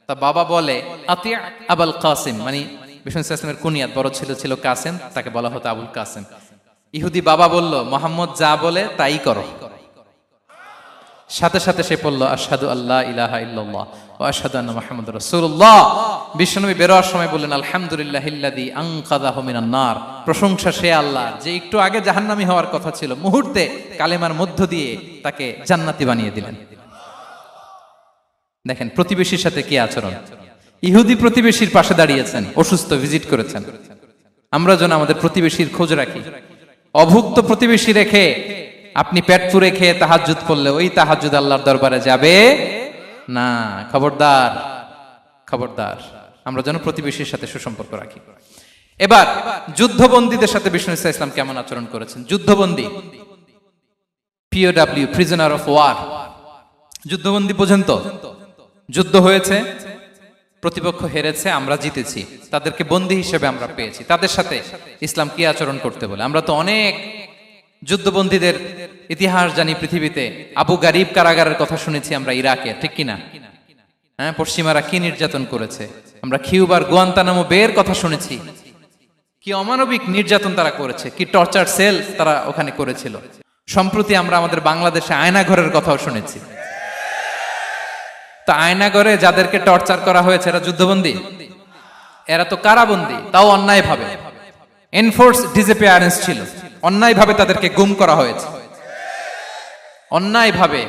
তা বাবা বলে, আতি আবুল কাসিম, মানে বিষ্ণু ইসলামের কুনিয়াত, বড় ছেলে ছিল কাসেম, তাকে বলা হতো আবুল কাসেম। ইহুদি বাবা বলল, মোহাম্মদ যা বলে তাই করো। সাথে সাথে সে পড়ল আশহাদু আল্লা ইলাহা ইল্লাল্লাহ ওয়া আশহাদু আন্না মুহাম্মাদুর রাসূলুল্লাহ। বিশ্বনবী বেরোয়ার সময় বললেন আলহামদুলিল্লাহিল্লাযী আনকাযাহু মিনান নার, প্রশংসা সে আল্লাহ যে একটু আগে জাহান্নামী হওয়ার কথা ছিল, মুহূর্তে কালেমার মধ্য দিয়ে তাকে জান্নাতি বানিয়ে দিলেন। দেখেন প্রতিবেশীর সাথে কি আচরণ। ইহুদি প্রতিবেশীর পাশে দাঁড়িয়েছেন, অসুস্থ ভিজিট করেছেন। আমরা যেন আমাদের প্রতিবেশীর খোঁজ রাখি। অভুক্ত প্রতিবেশী রেখে আপনি পেট পুরে খেয়ে তাহাজ্জুদ পড়লে ওই তাহাজ্জুদ আল্লাহর দরবারে যাবে না। খবরদার, খবরদার, আমরা যেন প্রতিবেশীর সাথে সুসম্পর্ক রাখি। এবার যুদ্ধবন্দীদের সাথে বিষ্ণু ইসলাম কেমন আচরণ করেছেন। যুদ্ধবন্দী, POW, প্রিজনার অফ ওয়ার, যুদ্ধবন্দী পর্যন্ত যুদ্ধ হয়েছে, প্রতিপক্ষ হেরেছে, আমরা জিতেছি, তাদেরকে বন্দী হিসেবে আমরা পেয়েছি, তাদের সাথে ইসলাম কি আচরণ করতে বলে। আমরা তো অনেক যুদ্ধবন্দীদের ইতিহাস জানি পৃথিবীতে। আবু গারিব কারাগারের কথা শুনেছি আমরা ইরাকে, ঠিক কিনা? হ্যাঁ, পশ্চিমারা কি নির্যাতন করেছে। আমরা কিউবার গুয়ান্তানামো বের কথা শুনেছি, কি অমানবিক নির্যাতন তারা করেছে, কি টর্চার সেল তারা ওখানে করেছিল। সম্প্রতি আমরা আমাদের বাংলাদেশে আয়নাঘরের কথাও শুনেছি। তা আয়নাঘরে যাদেরকে টর্চার করা হয়েছে এরা যুদ্ধবন্দী? এরা তো কারাবন্দী, তাও অন্যায় ভাবে। এনফোর্স ডিসঅ্যাপিয়ারেন্স ছিল, অন্যায় ভাবে তাদেরকে গুম করা হয়েছে। অন্যায় ভাবে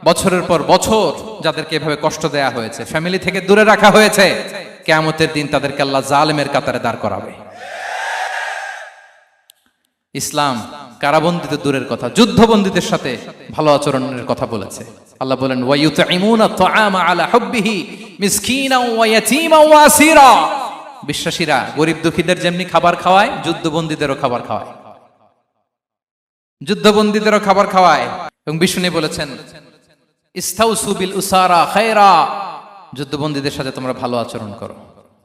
বছরের পর বছর যাদেরকে এভাবে কষ্ট দেয়া হয়েছে, ফ্যামিলি থেকে দূরে রাখা হয়েছে, কিয়ামতের দিন তাদেরকে আল্লাহ জালেমের কাতারে দাঁড় করাবে। ইসলাম কারাবন্দীদের দূরের কথা, যুদ্ধবন্দীদের সাথে ভালো আচরণের কথা বলেছে। আল্লাহ বলেন ওয়ায়ুতঈমুনা আত-তাআমা আলা হুব্বিহি মিসকিনাও ওয়া ইয়াতীমান ওয়া আসীরা। বিশ্বাসীরা গরিব দুঃখীদের যেমনি খাবার খাওয়ায়, যুদ্ধবন্দীদেরও খাবার খাওয়ায়, যুদ্ধবন্দীদেরও খাবার খাওয়ায়। এবং বিষ্ণু বলেছেন ইস্তাউসু বিল উসারা খায়রা, যুদ্ধবন্দীদের সাথে তোমরা ভালো আচরণ করো।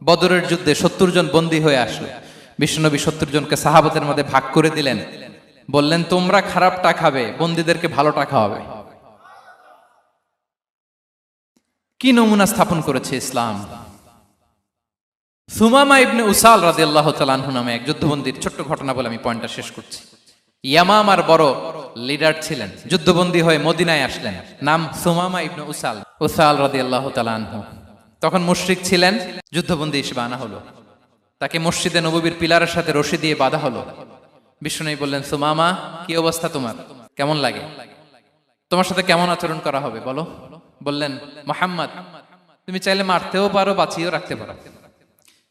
বদরের যুদ্ধে 70 জন বন্দী হয়ে আসলো। বিশ্বনবী 70 জনকে সাহাবাদের মধ্যে ভাগ করে দিলেন, বললেন তোমরা খারাপটা খাবে, বন্দীদেরকে ভালোটা খাওয়াবে। কি নমুনা স্থাপন করেছে ইসলাম। সুমামা ইবনে উসাল রাদিয়াল্লাহু তাআলা আনহু নামে এক যুদ্ধবন্দীর ছোট্ট ঘটনা বলে আমি পয়েন্টটা শেষ করছি। ইয়ামামার বড় লিডার ছিলেন, যুদ্ধবন্দী হয়ে মদিনায় আসলেন, নাম সুমামা ইবনে উসাল রাদিয়াল্লাহু তাআলা আনহু। তখন মুশরিক ছিলেন, যুদ্ধবন্দী হিসেবে আনা হলো। তাকে মসজিদে নববীর পিলারের সাথে রশি দিয়ে বাঁধা হলো। বিষ্ণু বললেন সুমামা, কি অবস্থা তোমার, কেমন লাগে, তোমার সাথে কেমন আচরণ করা হবে বলো। বললেন মুহাম্মদ, তুমি চাইলে মারতেও পারো, বাঁচিয়েও রাখতে পারো।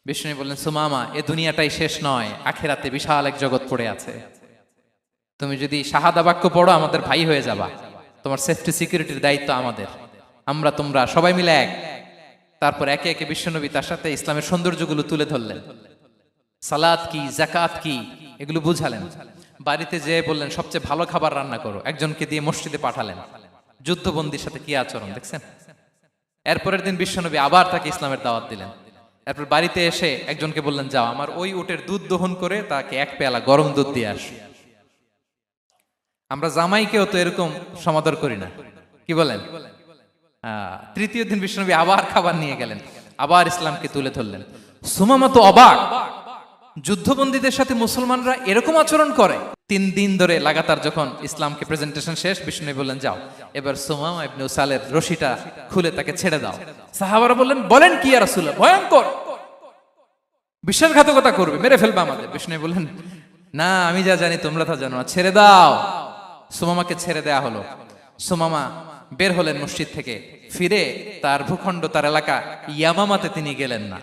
বিষ্ণু বললেন সুমামা, এ দুনিয়াটাই শেষ নয়, আখিরাতে বিশাল এক জগৎ পড়ে আছে। তুমি যদি শাহাদা বাক্য পড়ো আমাদের ভাই হয়ে যাবা, তোমার সেফটি সিকিউরিটির দায়িত্ব আমাদের, আমরা তোমরা সবাই মিলে এক। তারপর একে একে বিশ্বনবী তার সাথে ইসলামের সৌন্দর্যগুলো তুলে ধরলেন। সালাত কি, যাকাত কি, এগুলো বুঝালেন। বাড়িতে যেয়ে বললেন সবচেয়ে ভালো খাবার রান্না করো, একজনকে দিয়ে মসজিদে পাঠালেন। যুদ্ধবন্দীর সাথে কি আচরণ দেখছেন। এরপরের দিন বিশ্বনবী আবার তাকে ইসলামের দাওয়াত দিলেন। এরপর বাড়িতে এসে একজনকে বললেন যাও আমার ওই উটের দুধ দহন করে তাকে এক পেয়ালা গরম দুধ দিয়ে আস। আমরা জামাইকেও তো এরকম সমাদর করি না, কি বলেন। তৃতীয় দিন বিশ্বনবী আবার খাবার নিয়ে গেলেন, আবার ইসলামকে তুলে ধরলেন। সুমামা তো অবাক, যুদ্ধবন্দীদের সাথে মুসলমানরা এরকম আচরণ করে। 3 দিন ধরে লাগাতার যখন ইসলামকে প্রেজেন্টেশন শেষ, বিষ্ণু বললেন যাও এবার সুমামা ইবনে উসালের রশিটা খুলে তাকে ছেড়ে দাও। সাহাবারা বললেন বলেন কি ইয়া রাসূলুল্লাহ, ভয়ঙ্কর, বিশ্বাসঘাতকতা করবে, মেরে ফেলবে আমাদের। বিষ্ণু বললেন না, আমি যা জানি তোমরা তা জানো না, ছেড়ে দাও। সুমামাকে ছেড়ে দেয়া হলো। সুমামা বের হলেন মসজিদ থেকে, ফিরে তার ভূখণ্ড, তার এলাকা ইয়ামামাতে তিনি গেলেন না।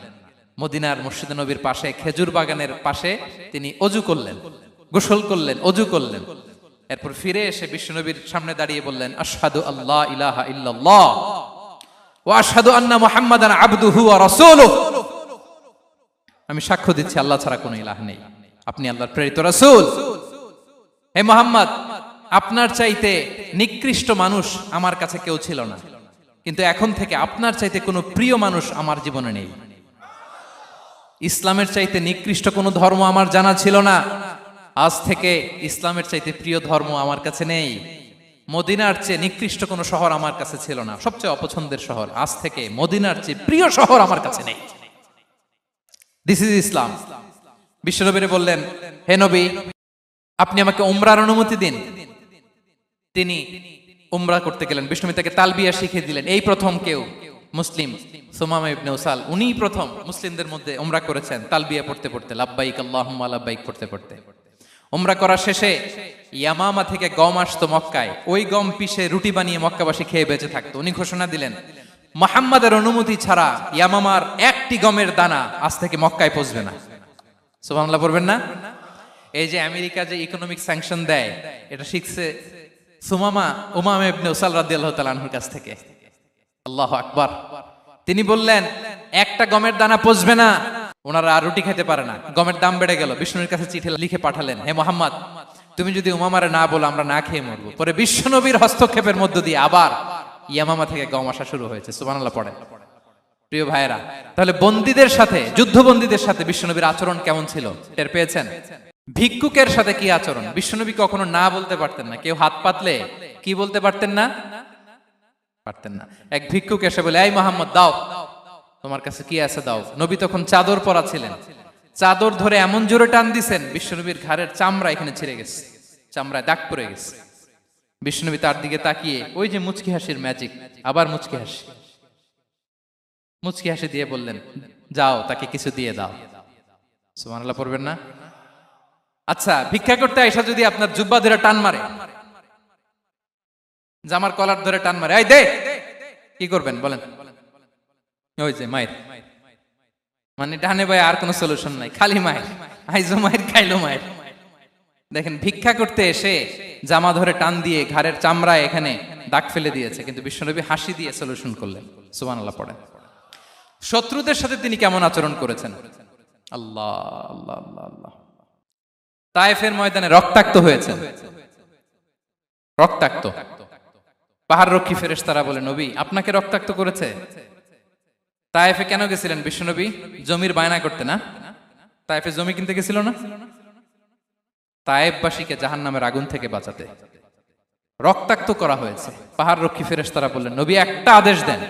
মদিনার মসজিদে নবীর পাশে খেজুর বাগানের পাশে তিনি অজু করলেন, গোসল করলেন, অজু করলেন। এরপর ফিরে এসে বিশ্বনবীর সামনে দাঁড়িয়ে বললেন আশহাদু আল্লা ইলাহা ইল্লাল্লাহ ওয়া আশহাদু আন্না মুহাম্মাদান আবদুহু ওয়া রাসূলুহু। আমি সাক্ষ্য দিচ্ছি আল্লাহ ছাড়া কোনো ইলাহ নেই, আপনি আল্লাহর প্রেরিত রাসূল। হে মুহাম্মদ, আপনার চাইতে নিকৃষ্ট মানুষ আমার কাছে কেউ ছিল না, কিন্তু এখন থেকে আপনার চাইতে কোনো প্রিয় মানুষ আমার জীবনে নেই। ইসলামের চাইতে নিকৃষ্ট কোনো ধর্ম আমার জানা ছিল না, আজ থেকে ইসলামের চাইতে প্রিয় ধর্ম আমার কাছে নেই। মদিনার চেয়ে নিকৃষ্ট কোনো শহর আমার কাছে ছিল না, সবচেয়ে অপছন্দের শহর, আজ থেকে মদিনার চেয়ে প্রিয় শহর আমার কাছে নেই। দিস ইজ ইসলাম। বিশ্বনবী বললেন হে নবী, আপনি আমাকে উমরার অনুমতি দিন। তিনি উমরা করতে গেলেন, বিষ্ণুনবী তাকে তালবিয়া শিখিয়ে দিলেন। এই প্রথম কেউ মুসলিম সুমামা ইবনে উসাল, উনিই প্রথম মুসলিমদের মধ্যে উমরা করেছেন তালবিয়া পড়তে পড়তে, লাব্বাইক আল্লাহুম্মা লাব্বাইক পড়তে পড়তে। উমরা করা শেষে ইয়ামামা থেকে গম আসতো মক্কায়, ওই গম পিষে রুটি বানিয়ে মক্কাবাসী খেয়ে বেঁচে থাকতো। উনি ঘোষণা দিলেন, মুহাম্মাদের অনুমতি ছাড়া ইয়ামামার একটি গমের দানা আজ থেকে মক্কায় পৌঁছবে না। সুবহানাল্লাহ পড়বেন না? এই যে আমেরিকা যে ইকোনমিক স্যাংশন দেয়, এটা শিখছে উমামা ইবনে উসাল রাদিয়াল্লাহু তাআলা আনহুর কাছ থেকে। আল্লাহু আকবার। তিনি বললেন একটা গমের দানা পচবে না, ওনারা আর রুটি খেতে পারে না। গমের দাম বেড়ে গেল, বিষ্ণুর কাছে চিঠি লিখে পাঠালেন, হে মুহাম্মদ, তুমি যদি উমামারে না বলো আমরা না খেয়ে মরবো। পরে বিশ্বনবীর হস্তক্ষেপের মধ্য দিয়ে আবার ইয়ামামা থেকে গম আসা শুরু হয়েছে। সুবহানাল্লাহ পড়েন। প্রিয় ভাইয়েরা, তাহলে বন্দীদের সাথে, যুদ্ধবন্দীদের সাথে বিশ্বনবীর আচরণ কেমন ছিল টের পেয়েছেন? ভিক্ষুকের সাথে কি আচরণ? বিশ্বনবী কখনো না বলতে পারতেন না। কেউ হাত পাতলে কি বলতে পারতেন না? পারতেন না। এক ভিক্ষুক এসে বলে, এই মুহাম্মদ দাও, তোমার কাছে কি আছে দাও। নবী তখন চাদর পরা ছিলেন, চাদর ধরে এমন জোরে টান দিছেন বিশ্বনবীর ঘাড়ের চামড়া এখানে ছিঁড়ে গেছে, চামড়ায় দাগ পড়ে গেছে। বিশ্বনবী তার দিকে তাকিয়ে ওই যে মুচকি হাসির ম্যাজিক, আবার মুচকি হাসি দিয়ে বললেন, যাও তাকে কিছু দিয়ে দাও। সুবহানাল্লাহ পড়বেন না? আচ্ছা, ভিক্ষা করতে আইসা যদি আপনার জুব্বা ধরে টান মারে, জামার কলার ধরে টান মারে, এই দে, কি করবেন বলেন? ওই যে মায়ের, মানে ডানে ভাই আর কোনো সলিউশন নাই, খালি মায়ের, আইজো মায়ের খাইলো মায়ের। দেখেন, ভিক্ষা করতে এসে জামা ধরে টান দিয়ে ঘাড়ের চামড়ায় এখানে দাগ ফেলে দিয়েছে, কিন্তু বিশ্বনবী হাসি দিয়ে সলিউশন করলেন। সুবহানাল্লাহ পড়েন। শত্রুদের সাথে তিনি কেমন আচরণ করেছেন? আল্লাহ আল্লাহ আল্লাহ আল্লাহ। তায়েফের ময়দানে রক্তাক্ত হয়েছেন, রক্তাক্ত। পাহাড় রক্ষী ফেরেশতারা বলে, নবী আপনাকে রক্তাক্ত করেছে? তায়েফে কেন গেছিলেন বিশ্বনবী? জমির বায়না করতে না? তায়েফে জমি কিনতে গেছিল না? তায়েফবাসীকে জাহান্নামের আগুন থেকে বাঁচাতে রক্তাক্ত করা হয়েছে। পাহাড় রক্ষী ফেরেশতারা বললেন, নবী একটা আদেশ দেন,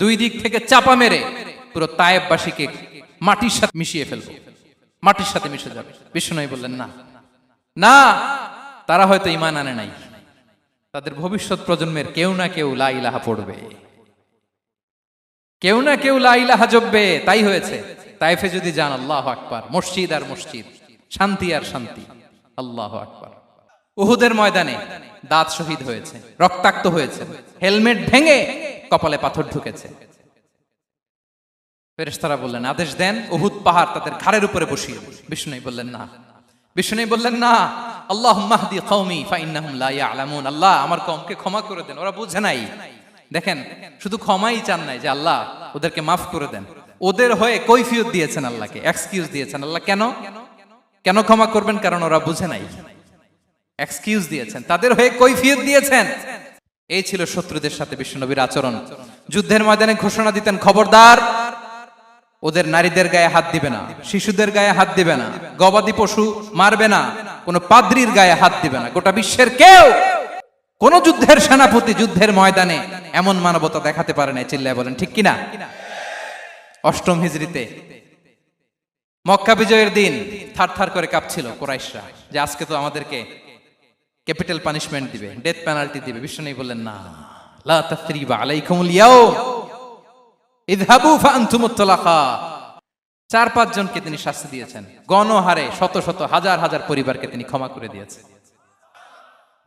দুই দিক থেকে চাপা মেরে পুরো তায়েফবাসীকে মাটির সাথে মিশিয়ে ফেলবো, মাটির সাথে মিশে যাবে। বিষ্ণু বললেন, না না, তারা হয়তো ঈমান আনে নাই, তাদের ভবিষ্যৎ প্রজন্মের কেউ না কেউ লা ইলাহা পড়বে, কেউ না কেউ লা ইলাহা জপবে। তাই হয়েছে। তাইফে যদি যান, আল্লাহু আকবার, মসজিদ আর মসজিদ, শান্তি আর শান্তি। আল্লাহু আকবার। উহুদের ময়দানে দাঁত শহীদ হয়েছে, রক্তাক্ত হয়েছে, হেলমেট ভেঙে কপালে পাথর ঢুকেছে। ফেরেশতারা বললেন, আদেশ দেন উহুদ পাহাড় তাদের ঘাড়ের উপরে বসিয়ে। বিষ্ণু বললেন, না। বিষ্ণু বললেন, না, আল্লাহুম্মা হদি কওমি ফাইন্নাহুম লা ইয়ালামুন। আল্লাহ আমার কওমকে ক্ষমা করে দেন, ওরা বুঝে নাই। দেখেন, শুধু ক্ষমাই চান নাই যে আল্লাহ ওদেরকে মাফ করে দেন, ওদের হয়ে কৈফিয়ত দিয়েছেন আল্লাহকে, এক্সকিউজ দিয়েছেন। আল্লাহ কেন কেন ক্ষমা করবেন? কারণ ওরা বুঝে নাই। এক্সকিউজ দিয়েছেন, তাদের হয়ে কৈফিয়ত দিয়েছেন। এই ছিল শত্রুদের সাথে বিশ্বনবীর আচরণ। যুদ্ধের ময়দানে ঘোষণা দিতেন, খবরদার, ওদের নারীদের গায়ে হাত দিবে না, শিশুদের গায়ে হাত দিবে না, গবাদি পশু মারবে না, কোনো পাদ্রীর গায়ে হাত দিবে না। গোটা বিশ্বের কেউ, কোন যুদ্ধের সেনাপতি যুদ্ধের ময়দানে এমন মানবতা দেখাতে পারে না। চিল্লায় বলেন ঠিক কিনা? অষ্টম হিজরিতে মক্কা বিজয়ের দিন থারথার করে কাঁপছিল কুরাইশরা, যে আজকে তো আমাদেরকে ক্যাপিটাল পানিশমেন্ট দিবে, ডেথ পেনাল্টি দিবে। বিষ্ণু বললেন, না, লা তাসরিবা আলাইকুমুল ইয়াউম ইযহাবু ফাআনতুমুত তুলাকা। 4-5 জনকে তিনি শাস্তি দিয়েছেন, গণহারে শত শত হাজার হাজার পরিবারকে তিনি ক্ষমা করে দিয়েছেন।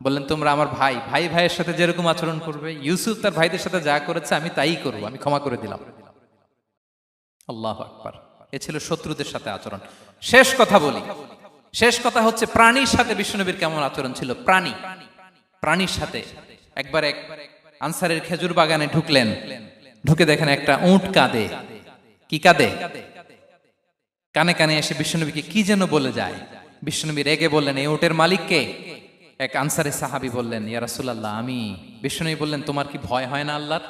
বললেন, তোমরা আমার ভাই, ভাই ভাইয়ের সাথে যেরকম আচরণ করবে, ইউসুফ তার ভাইদের সাথে যা করেছে আমি তাই করব, আমি ক্ষমা করে দিলাম। আল্লাহু আকবার। এ ছিল শত্রুদের সাথে আচরণ। শেষ কথা বলি, শেষ কথা হচ্ছে প্রাণীর সাথে বিশ্বনবীর কেমন আচরণ ছিল। প্রাণীর সাথে একবার এক আনসারের খেজুর বাগানে ঢুকলেন, ঢুকে দেখেন একটা উট কাঁদে। কি কাঁদে? কানে কানে এসে বিশ্বনবীকে কি যেন বলে যায়। বিশ্বনবী রেগে বললেন, এই উটের মালিক কে? এক আনসারের সাহাবী বললেন, ইয়া রাসূলুল্লাহ আমি। বিশ্বনবী বললেন, তোমার কি ভয় হয় না আল্লাহর?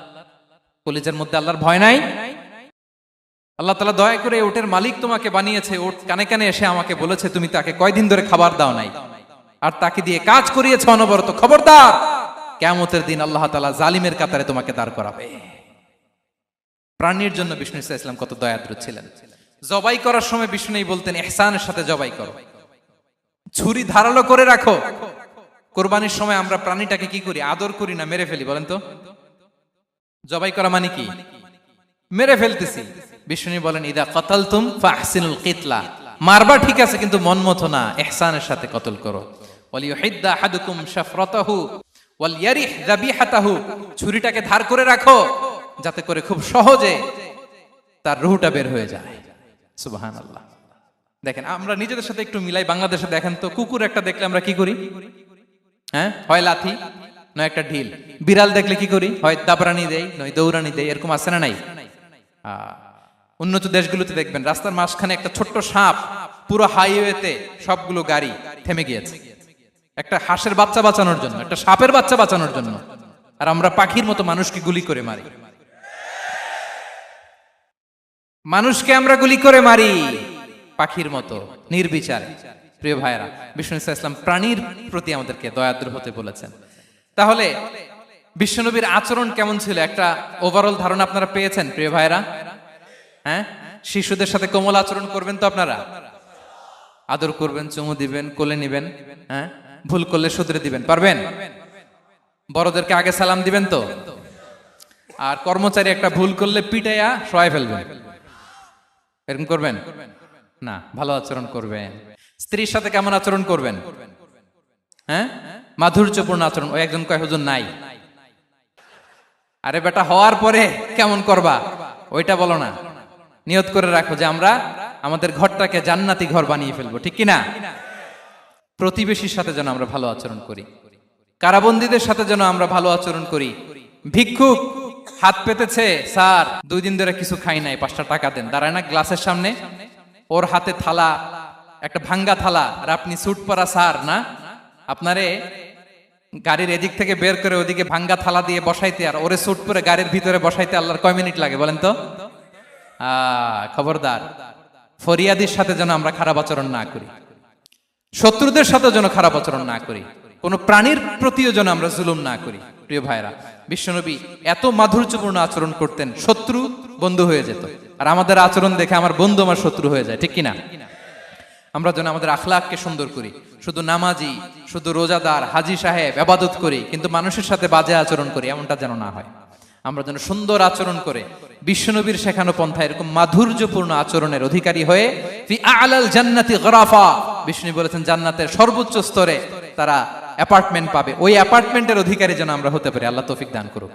কলিজার মধ্যে আল্লাহর ভয় নাই? আল্লাহ তাআলা দয়া করে উটের মালিক তোমাকে বানিয়েছে, উট কানে কানে এসে আমাকে বলেছে তুমি তাকে কয়দিন ধরে খাবার দাও নাই, আর তাকে দিয়ে কাজ করিয়েছে অনবরত। খবরদার, কিয়ামতের দিন আল্লাহ তাআলা জালিমের কাতারে তোমাকে দাঁড় করাবে। প্রাণীর জন্য বিষ্ণু ইসা ইসলাম কত দয়াদ্র ছিলেন। জবাই করার সময় বিষ্ণু বলতেন, ইহসানের সাথে জবাই করো, ছুরি ধারালো করে রাখো, কোরবানির সময় আমরা প্রাণীটাকে কি করি? আদর করি না মেরে ফেলি? বলেন তো। জবাই করা মানে কি? মেরে ফেলতেছি। বিষ্ণু বলেন ইদা কাতালতুম ফাহসিনুল কিতলা, মারবা ঠিক আছে কিন্তু মন মতো না, ইহসানের সাথে কতল করো। ওয়ালিয়ুহিদ্দা আহাদুকুম শাফরাতাহু ওয়ালইয়ারিহ যাবিহাতাহু, ছুরিটাকে ধার করে রাখো যাতে করে খুব সহজে তার রূহটা বের হয়ে যায়। সুবহানাল্লাহ। দেখেন আমরা নিজেদের সাথে একটু মিলাই। বাংলাদেশে দেখেন তো, কুকুর একটা দেখলে আমরা কি করি? হ্যাঁ, হয় লাথি নয় একটা ঢিল। বিড়াল দেখলে কি করি? হয় দাবরানি দেই নয় দৌড়ানি দেই। এরকম আছে না নাই? উন্নত দেশগুলোতে দেখবেন রাস্তার মাঝখানে একটা ছোট্ট সাপ, পুরো হাইওয়েতে সবগুলো গাড়ি থেমে গিয়েছে একটা হাঁসের বাচ্চা বাঁচানোর জন্য, একটা সাপের বাচ্চা বাঁচানোর জন্য। আর আমরা পাখির মতো মানুষকে গুলি করে মারি। মানুষকে আমরা গুলি করে মারি পাখির মতো নির্বিচারে। প্রিয় ভাইরা, বিষ্ণু ইসলাম প্রাণীর প্রতি আমাদেরকে দয়াদ্র হতে বলেছেন। তাহলে বিশ্বনবীর আচরণ কেমন ছিল একটা ওভারঅল ধারণা আপনারা পেয়েছেন প্রিয় ভাইরা? হ্যাঁ, শিশুদের সাথে কোমল আচরণ করবেন তো আপনারা? আদর করবেন, চুমু দিবেন, কোলে নিবেন। হ্যাঁ, ভুল করলে শুধরে দিবেন, পারবেন? বড়দেরকে আগে সালাম দিবেন তো। আর কর্মচারী একটা ভুল করলে পিটাইয়া শোয়াই ফেলবেন, এরকম করবেন না? ভালো আচরণ করবেন। স্ত্রীর সাথে কেমন আচরণ করবেন? হ্যাঁ, মাধুর্যপূর্ণ আচরণ। ওই একজন কয় হুজুর নাই। আরে বেটা, হওয়ার পরে কেমন করবা ওইটা বলো না। নিয়ত করে রাখো যে আমরা আমাদের ঘরটাকে জান্নাতি ঘর বানিয়ে ফেলবো, ঠিক কিনা? প্রতিবেশীর সাথে যেন আমরা ভালো আচরণ করি, কারাবন্দীদের সাথে যেন আমরা ভালো আচরণ করি। ভিক্ষুক হাত পেতেছে, স্যার 2 দিন ধরে কিছু খাই নাই, 5টা টাকা দেন। দাঁড়ায় না গ্লাসের সামনে, ওর হাতে থালা, একটা ভাঙ্গা থালা, আর আপনি স্যুট পরা স্যার না, আপনারে গাড়ির এদিক থেকে বের করে ওদিকে ভাঙ্গা থালা দিয়ে বসাইতে আর ওরে স্যুট পরে গাড়ির ভিতরে বসাইতে আল্লাহর কয় মিনিট লাগে বলেন তো? খবরদার, ফরিয়াদির সাথে যেন আমরা খারাপ আচরণ না করি, শত্রুদের সাথে যেন খারাপ আচরণ না করি, কোন প্রাণীর প্রতিও যেন আমরা জুলুম না করি। প্রিয় ভাইরা, বিশ্বনবী এত মাধুর্যপূর্ণ আচরণ করতেন, শত্রু বন্ধু হয়ে যেত। আর আমাদের আচরণ দেখে আমার বন্ধু আমার শত্রু হয়ে যায়, ঠিক কিনা? আমরা যেন আমাদের আখলাককে সুন্দর করি। শুধু নামাজি, শুধু রোজাদার, হাজি সাহেব ইবাদত করি কিন্তু মানুষের সাথে বাজে আচরণ করি, এমনটা যেন না হয়। আমরা যেন সুন্দর আচরণ করে বিশ্বনবীর শেখানো পন্থা এরকম মাধুর্যপূর্ণ আচরণের অধিকারী হয়ে ফি আ'লাল জান্নাতি গরাফা, বিষ্ণু বলেছেন জান্নাতের সর্বোচ্চ স্তরে তারা অ্যাপার্টমেন্ট পাবে। ওই অ্যাপার্টমেন্টের অধিকারী যেন আমরা হতে পারি। আল্লাহ তৌফিক দান করুক।